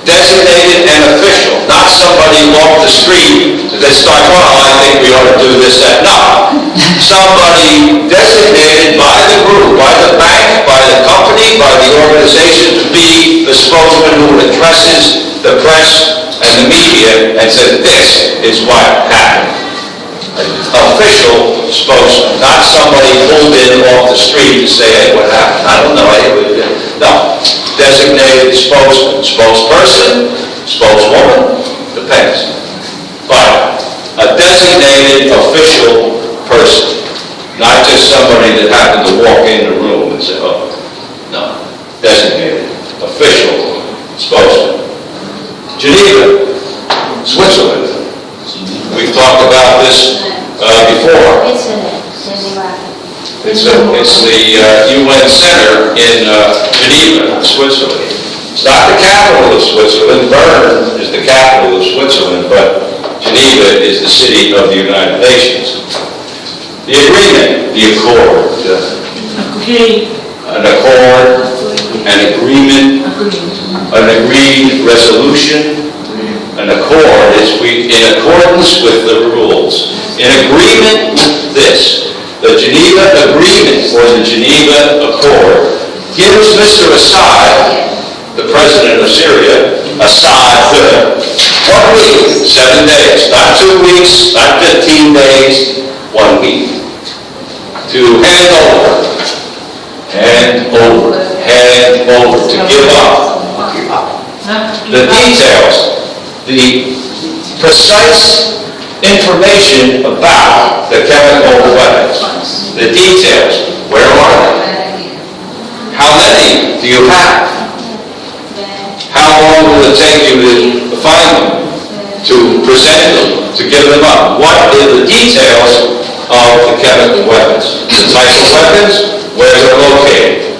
Designated and official, not somebody off the street that's like, well, I think we ought to do this, that. No. Somebody designated by the group, by the bank, by the company, by the organization to be the spokesman who addresses the press and the media and says, this is what happened. An official spokesman, not somebody pulled in off the street to say, hey, what happened? I don't know. No. Designated spokesman, spokesperson, spokeswoman, depends. But a designated official person, not just somebody that happened to walk in the room and say, oh, no. Designated, official, spokesman. Geneva, Switzerland. We've talked It's the UN Center in Geneva, Switzerland. It's not the capital of Switzerland. Bern is the capital of Switzerland, but Geneva is the city of the United Nations. The agreement, the accord, an accord, an agreement, an agreed resolution. An accord is in accordance with the rules. In agreement with this, the Geneva Agreement or the Geneva Accord gives Mr. Assad, the president of Syria, Assad, 1 week, 7 days, not 2 weeks, not 15 days, 1 week, to hand over, to give up the details, the precise information about the chemical weapons, the details. Where are they? How many do you have? How long will it take you to find them, to present them, to give them up? What are the details of the chemical weapons? The type of weapons, where they're located,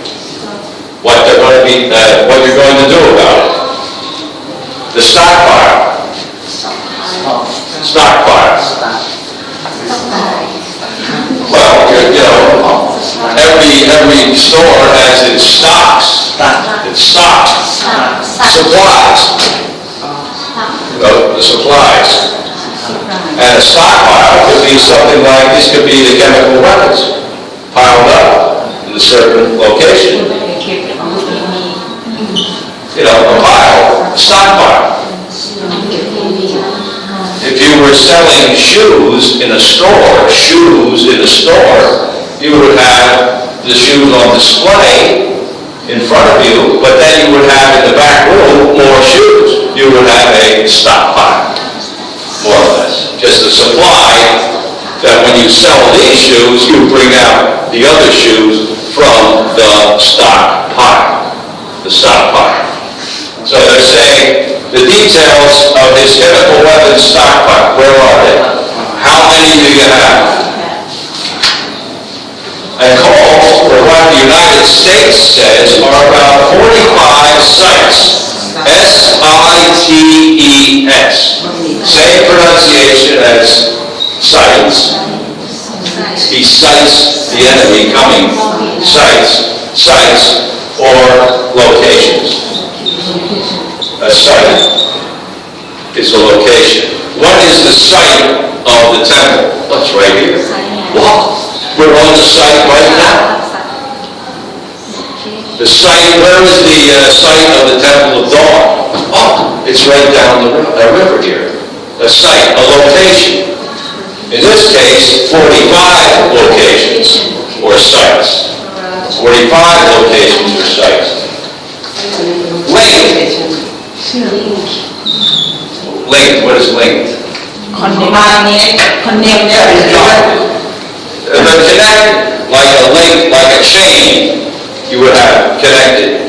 what they're going to be, what you're going to do about it. The stockpile. Well, every store has its stocks. Its stocks. Supplies. The supplies. And a stockpile could be something like, this could be the chemical weapons piled up in a certain location. A pile, a stockpile. If you were selling shoes in a store, you would have the shoes on display in front of you, but then you would have in the back room more shoes. You would have a stockpile, more or less. Just a supply that when you sell these shoes, you bring out the other shoes from the stockpile. So they're saying the details of his chemical weapons stockpile, where are they? How many do you have? And calls for what the United States says are about 45 sites. S-I-T-E-S. Same pronunciation as sites. He cites the enemy coming. Sites or locations. A site is a location. What is the site of the temple? What's right here? Wow. We're on the site right now. The site, where is the site of the Temple of Dawn? Oh, it's right down the river here. A site, a location. In this case, 45 locations or sites. 45 locations or sites. Linked, what is linked? Connected, like a link, like a chain, you would have connected.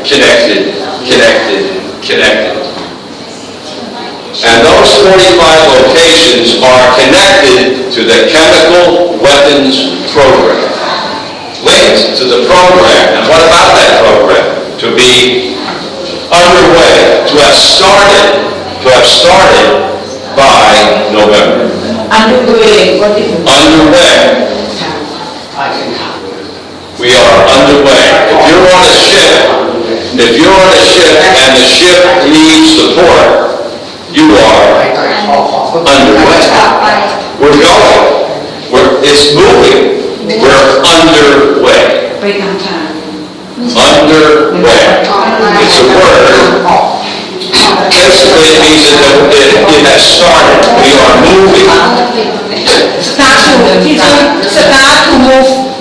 And those 45 locations are connected to the chemical weapons program. Linked to the program. And what about that program? To be underway, to have started by November. Underway. We are underway. If you're on a ship and the ship leaves the port, you are underway. We're going. It's moving. We're underway. Underway. It's a word. Basically, it means that it has started. We are moving.
Start to move.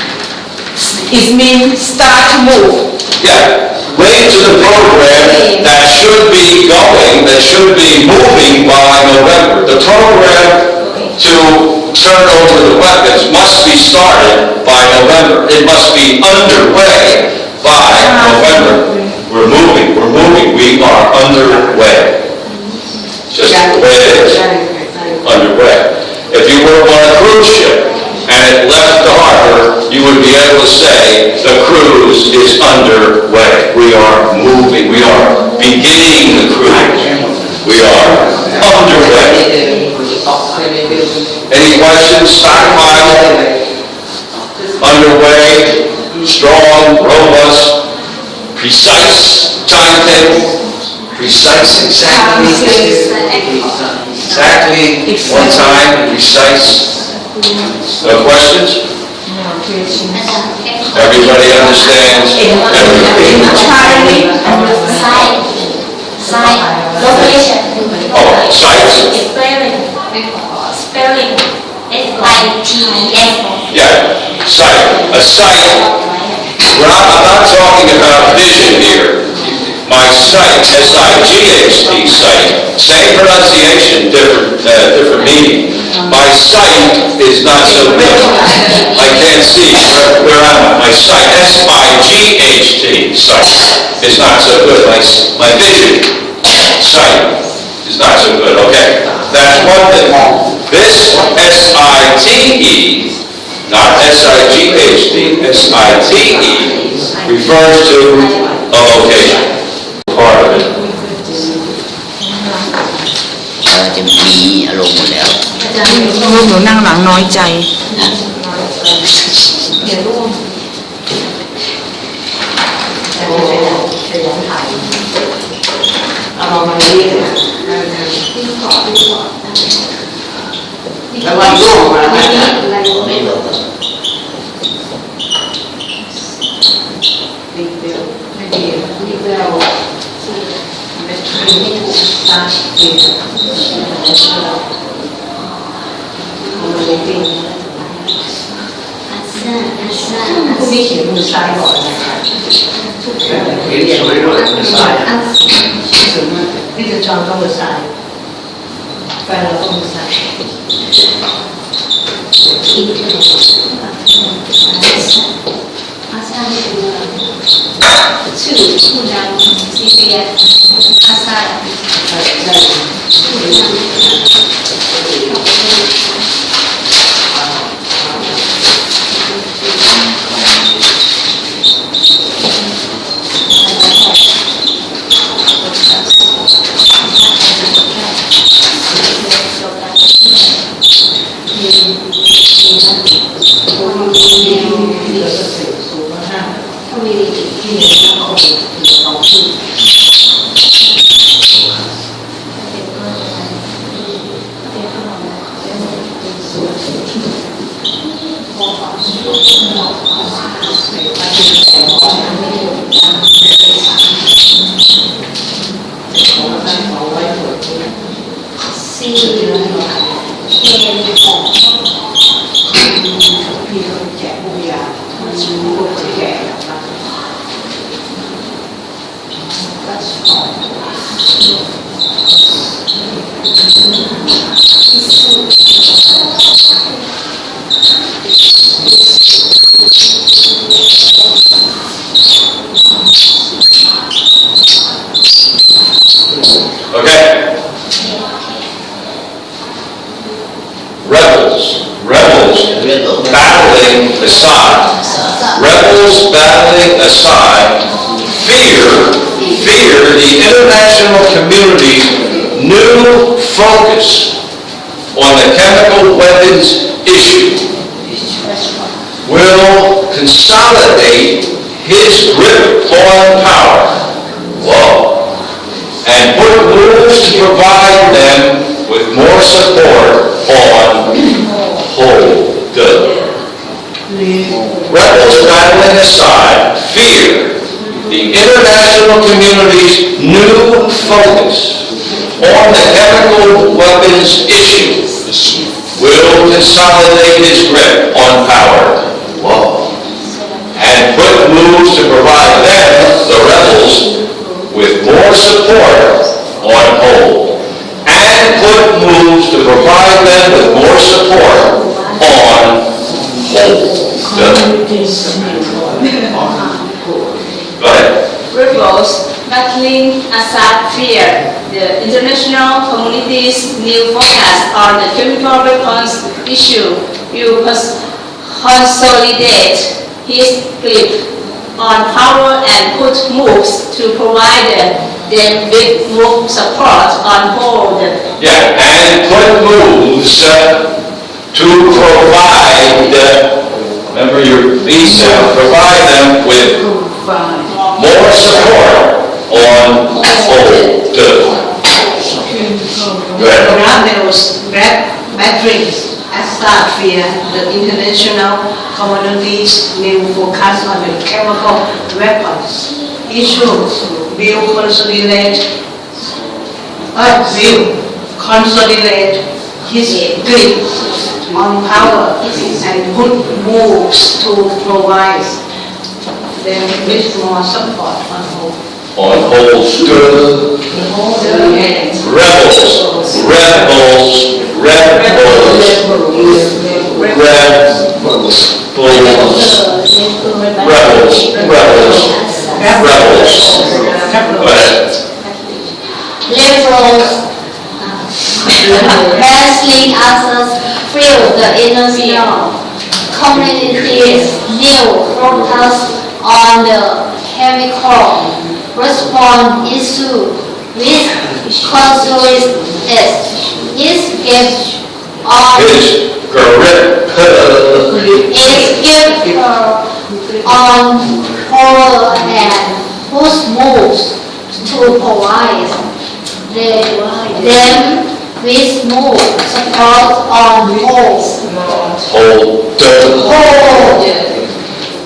It means start to move.
Yeah. Link to the program that should be going, that should be moving by November. The program to turn over the weapons must be started by November. It must be underway by November. We're moving, we are underway. Just the way it is. Underway. If you were on a cruise ship and it left the harbor, you would be able able to say the cruise is underway. We are moving. We are beginning the cruise. We are underway. Any questions? Stockpile? Underway? Strong, robust, precise timetable? Precise, exactly. Exactly, one time, precise. No questions? Everybody understands everything?
Site, location.
Oh, sites?
Spelling, S-I-T-E-S.
Yeah, site. A site, I'm not talking about vision here. My site, S-I-G-H-T, site, same pronunciation, different meaning. My sight is not so good. I can't see. Where am I? My sight, S-I-G-H-T, sight, is not so good. My vision, sight, is not so good. Okay, that's one thing. This S-I-T-E, not S-I-G-H-T, S-I-T-E, refers to a location. Part of it.
จะมีอารมณ์หมดแล้ว
ลูกหนูนั่งหลังน้อยใจ
แล้ววันร่วงมาแล้ว
ไม่หลบ
พวกนี้เขียนมือซ้ายก่อนนะคะเขียนสวยด้วยมือซ้ายนี่จะจองก็มือซ้ายแฟนเราก็มือซ้าย
Okay. Rebels battling Assad. Rebels battling Assad fear the international community's new focus on the chemical weapons issue will consolidate his grip on power. Whoa. And put moves to provide them with more support on hold. Good. Rebels battling Assad fear the international community's new focus on the chemical weapons issue will consolidate his grip on power. Whoa. And put moves to provide them, the rebels, with more support on hold. And put moves to provide them with more support on hold. Good. Go ahead.
Rebels battling Assad fear the international community's new focus on the chemical weapons issue will consolidate his grip on power and put moves to provide them with move support on hold.
Yeah, and put moves to provide, remember your V sound, provide them with more support on hold. Go ahead.
Rebels batteries Astaphia, the international community's new focus on the chemical weapons issues will consolidate his grip on power and put moves to provide them with more support on hold.
On hold.
Wrestling others feel the international community's new focus on the chemical response issue with consolidates its grip on power and push moves to provide them with more support on hold.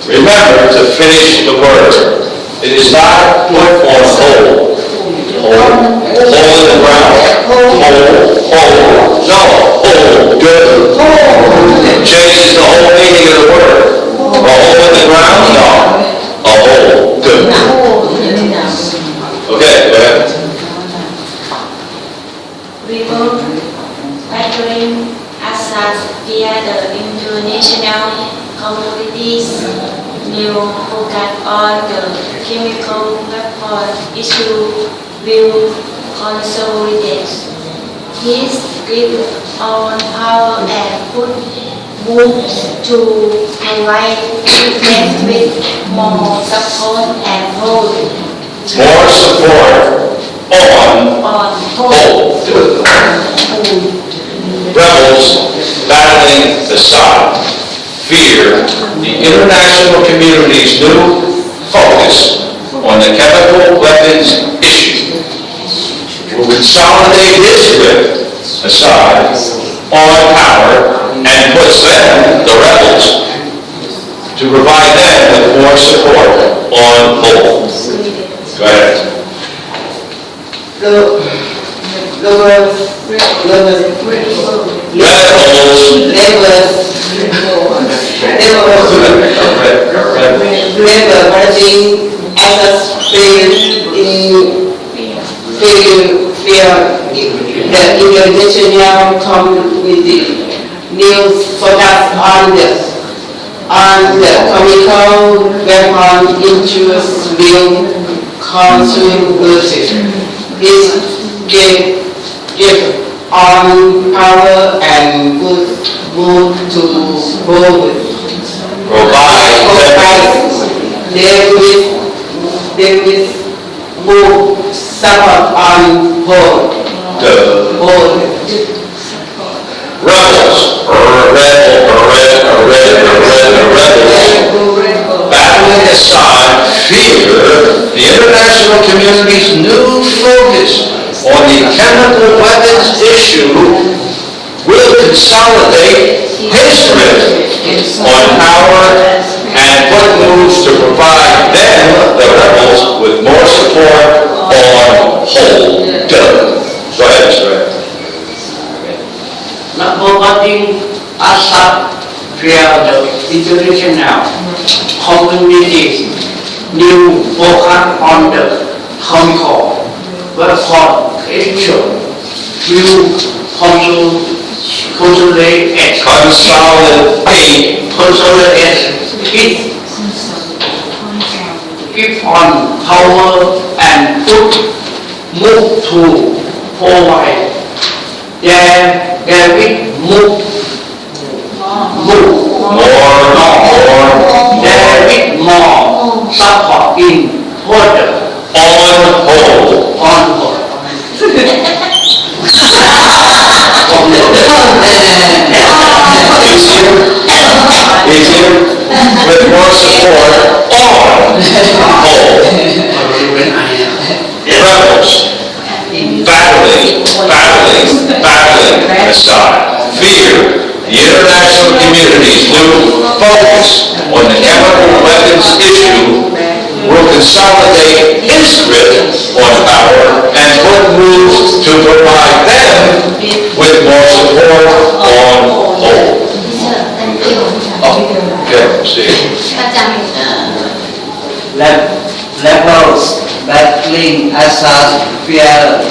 Remember to finish the word. It is not put on hold. Hold in the ground. Hold. No, hold. Changes the whole meaning of the word. A hole in the ground? No. A hold. Okay, go ahead.
Remove battering assets via the international community's new focus on the chemical weapon issue will consolidate his grip on power and put moves to provide them with more support and hold.
More support on hold. Rebels battling Assad fear the international community's new focus on the chemical weapons issue will consolidate his grip, Assad, on power and puts them, the rebels, to provide them with more support on hold. Go ahead.
The international community new focus on the chemical weapon issues will consolidate its grip on power and move to provide them with more support on hold.
Rebels, battling Assad fear the international community's new focus on the chemical weapons issue will consolidate his grip on power and put moves to provide them, the rebels, with more support on hold. Go ahead, sir.
Promoting Assad via the international community's new focus on the chemical weapon issue will consolidate its grip on power and put move to provide there will move supporting order
on hold.
on hold.
Easier, with more support on hold. Rebels, battling aside, fear the international community's new focus on the chemical weapons issue will consolidate its grip on power and put moves to provide them with more support on hold. Okay, see.
Rebels battling Assad fear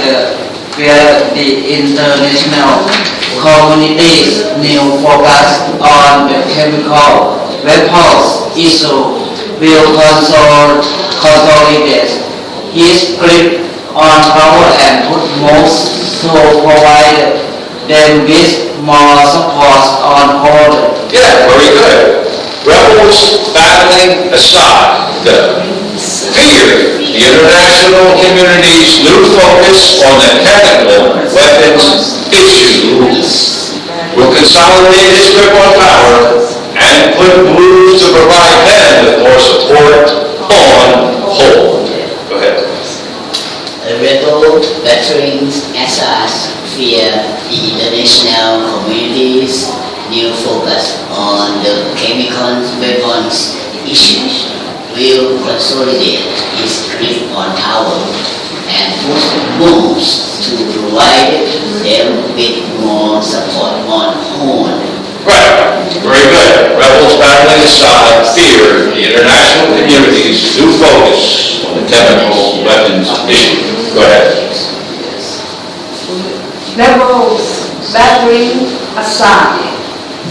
the international community's new focus on the chemical weapons issue will consolidate its grip on power and put moves to provide them with more support on hold.
Yeah, very good. Rebels battling Assad. Fear the international community's new focus on the chemical weapons issue will consolidate its grip on power and put moves to provide them with more support on hold. Go ahead.
Rebel veterans Assad fear the international community's new focus on the chemical weapons issue will consolidate its grip on power and put moves to provide them with more support on hold.
Right, very good. Rebels battling Assad fear the international community's new focus on the chemical weapons issue. Go ahead.
Rebels battling Assad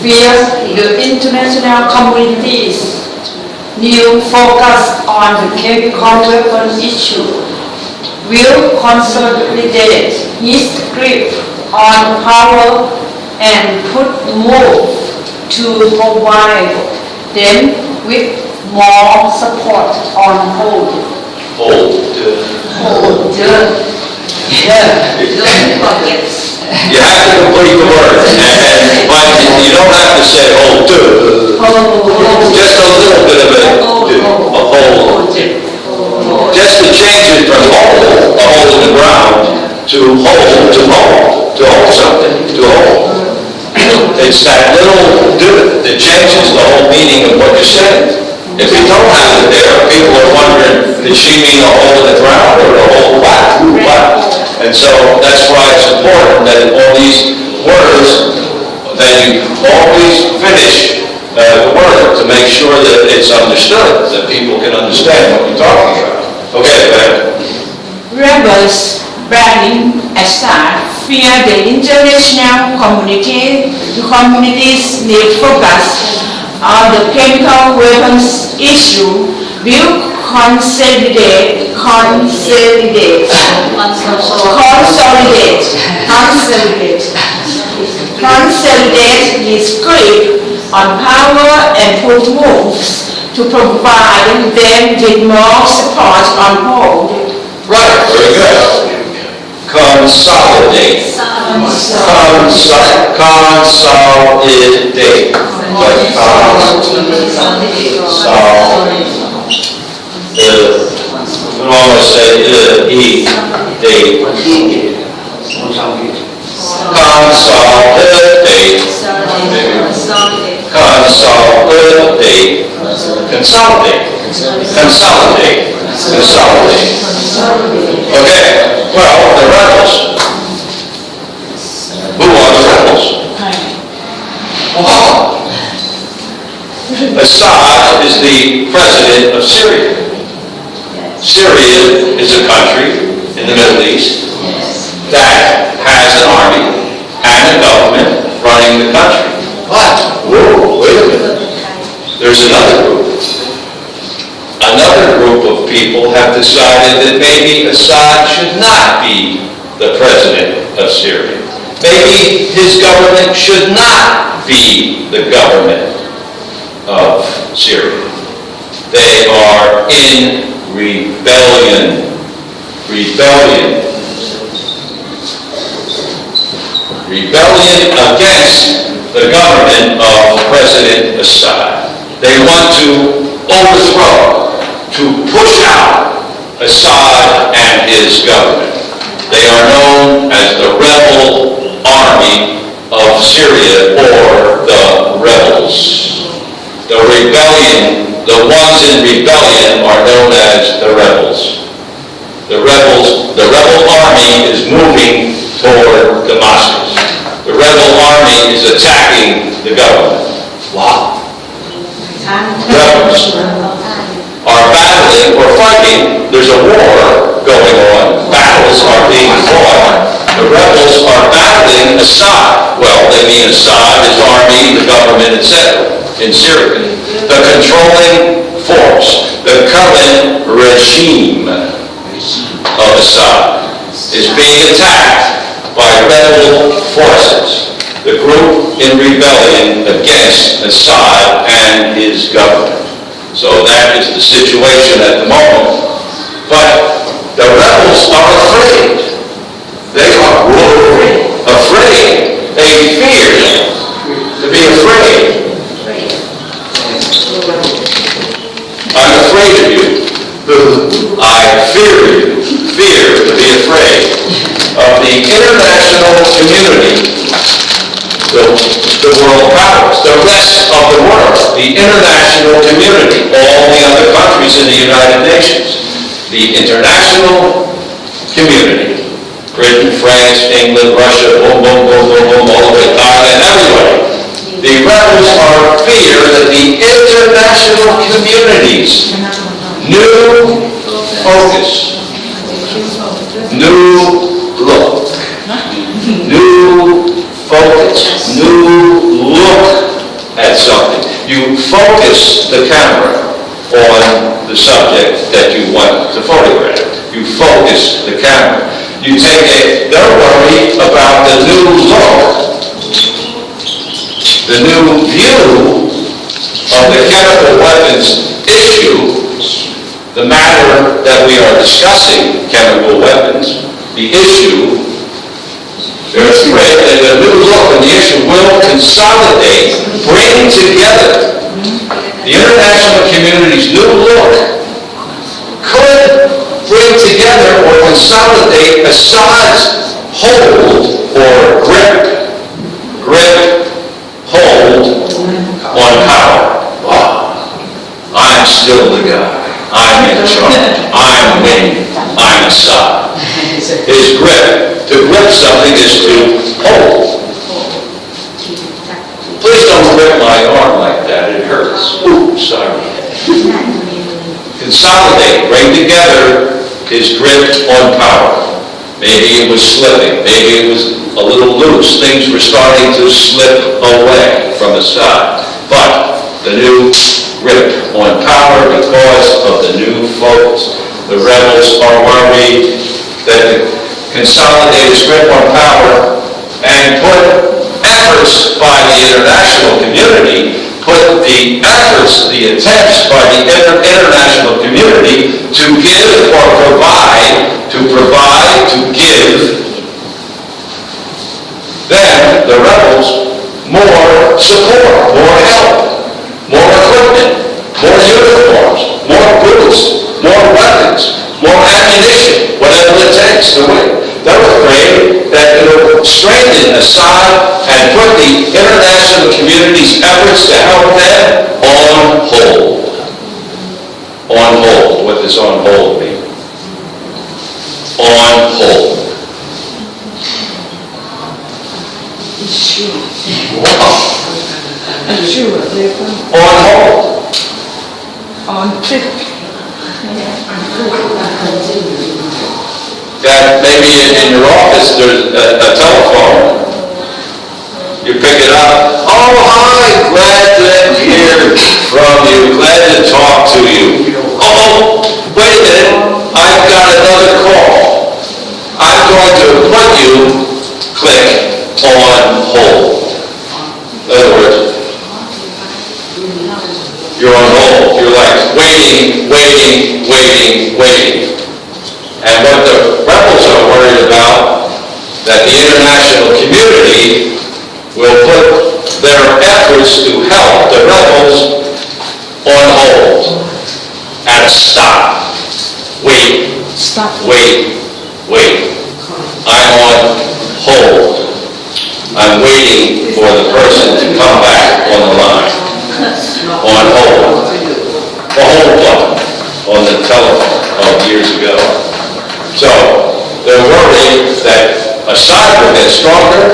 fear the international community's new focus on the chemical weapon issue will consolidate its grip on power and put moves to provide them with more support on hold.
Hold. You have to complete the word, but you don't have to say hold. Just a little bit of a hold. Just to change it from hold, a hole in the ground, to hold something, to hold. It's that little divot that changes the whole meaning of what you're saying. If you don't have it there, people are wondering, did she mean a hole in the ground or a hole flat? And so that's why it's important that in all these words, that you always finish the word to make sure that it's understood, that people can understand what you're talking about. Okay, go ahead.
Rebels battling Assad fear the international community's new focus on the chemical weapons issue will consolidate its grip on power and put moves to provide them with more support on hold.
Right, very good. Consolidate. We almost say consolidate. Okay, well, the rebels. Who are the rebels? Assad is the president of Syria. Syria is a country in the Middle East that has an army and a government running the country. But, whoa, wait a minute. There's another group. Another group of people have decided that maybe Assad should not be the president of Syria. Maybe his government should not be the government of Syria. They are in rebellion. Rebellion. Rebellion against the government of President Assad. They want to overthrow, to push out Assad and his government. They are known as the rebel army of Syria, or the rebels. The rebellion, the ones in rebellion are known as the rebels. The rebel army is moving toward Damascus. The rebel army is attacking the government. Wow. Rebels are battling or fighting. There's a war going on. Battles are being fought. The rebels are battling Assad. Well, they mean Assad, his army, the government, etc. in Syria. The controlling force, the current regime of Assad is being attacked by rebel forces. The group in rebellion against Assad and his government. So that is the situation at the moment. But the rebels are afraid. They are afraid. They fear to be afraid. I'm afraid of you. I fear you. Fear to be afraid of the international community. The world powers, the rest of the world, the international community, all the other countries in the United Nations, the international community, Britain, France, England, Russia, boom, boom, boom, boom, boom, all the way, Thailand, everybody. The rebels are fear that the international community's new focus, new look, new focus, new look at something. You focus the camera on the subject that you want to photograph. You focus the camera. You take don't worry about the new look, the new view of the chemical weapons issue, the matter that we are discussing, chemical weapons, the issue. There's afraid that the new look and the issue will consolidate, bring together. The international community's new look could bring together or consolidate Assad's hold or grip, hold on power. Wow. I'm still the guy. I'm in charge. I'm winning. I'm Assad. His grip. To grip something is to hold. Please don't grip my arm like that. It hurts. Ooh, sorry. Consolidate. Bring together his grip on power. Maybe it was slipping. Maybe it was a little loose. Things were starting to slip away from Assad. But the new grip on power because of the new focus. The rebels are worried that the consolidated grip on power and put efforts by the international community, put the efforts, the attempts by the international community to give or provide, to give them, the rebels, more support, more help, more equipment, more uniforms, more boots, more weapons, more ammunition, whatever it takes to win. They're afraid that it will strengthen Assad and put the international community's efforts to help them on hold. On hold. What does on hold mean? On hold. On hold.
On trip.
That maybe in your office there's a telephone. You pick it up. Oh, hi, glad to hear from you. Glad to talk to you. Oh, wait a minute. I've got another call. I'm going to put you, click, on hold. In other words, you're on hold. You're like waiting waiting. And what the rebels are worried about, that the international community will put their efforts to help the rebels on hold, at a stop. Wait, wait, wait. I'm on hold. I'm waiting for the person to come back on the line. On hold. A hold button on the telephone of years ago. So they're worried that Assad will get stronger,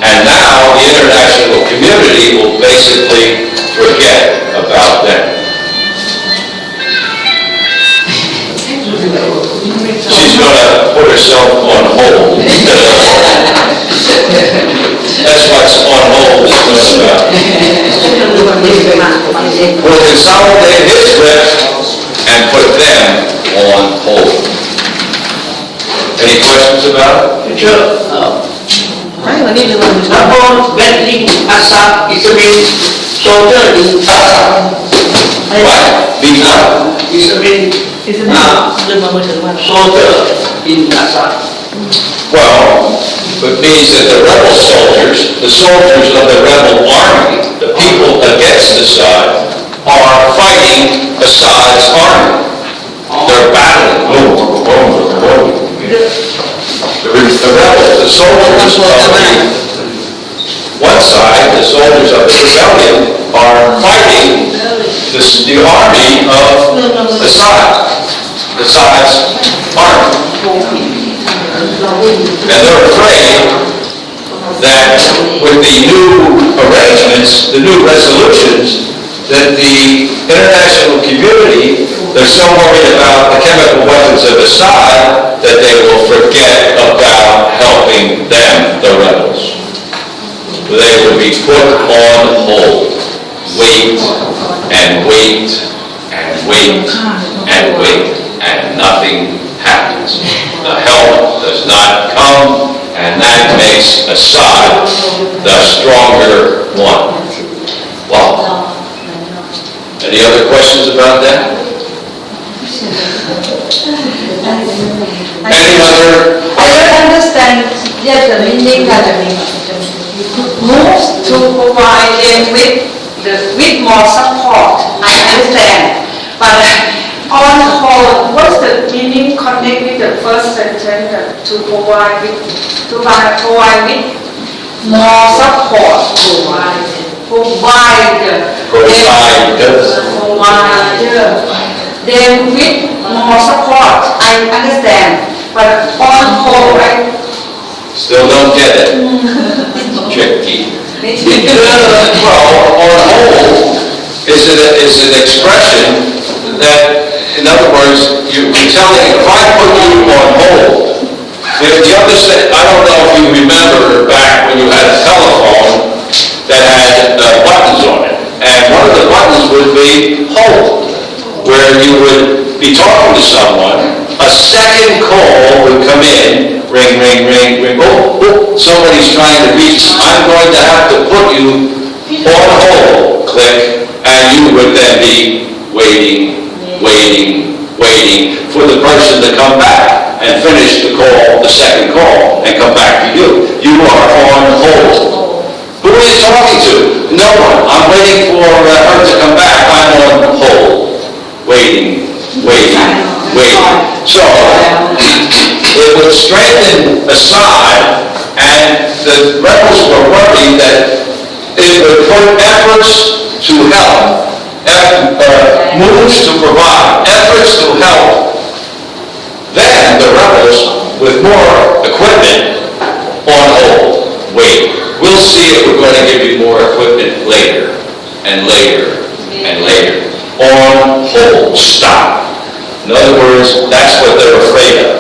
and now the international community will basically forget about them. She's going to put herself on hold. That's what's on hold is about. We'll consolidate his grip and put them on hold. Any questions about it?
Sure. Upon battling Assad, it means soldier in Assad.
What? Vietnam?
It means soldier in Assad.
Well, it means that the rebel soldiers, the soldiers of the rebel army, the people against Assad, are fighting Assad's army. They're battling. Boom, boom, boom. The rebels, the soldiers of one side, the soldiers of the rebellion, are fighting the army of Assad's army. And they're afraid that with the new arrangements, the new resolutions, that the international community, they're so worried about the chemical weapons of Assad that they will forget about helping them, the rebels. They will be put on hold. Wait and wait and wait and wait, and nothing happens. The help does not come, and that makes Assad the stronger one. Wow. Any other questions about that? Any other?
I don't understand yet the meaning that moves to provide them with more support. I understand, but on hold, what's the meaning connect with the first sentence to provide with more support? Provide them with more support. I understand, but on hold, I
Still don't get it. Tricky. Well, on hold is an expression that, in other words, you're telling, if I put you on hold, if the other side, I don't know if you remember back when you had a telephone that had buttons on it, and one of the buttons would be hold, where you would be talking to someone, a second call would come in, ring, ring, ring, ring, oh, somebody's trying to reach me. I'm going to have to put you on hold, click, and you would then be waiting for the person to come back and finish the call, the second call, and come back to you. You are on hold. Who are you talking to? No one. I'm waiting for her to come back. I'm on hold. Waiting. So, it would strengthen Assad, and the rebels were worried that it would put efforts to help, moves to provide, efforts to help then the rebels with more equipment on hold. Wait, we'll see if we're going to give you more equipment later, and later, and later. On hold, stop. In other words, that's what they're afraid of.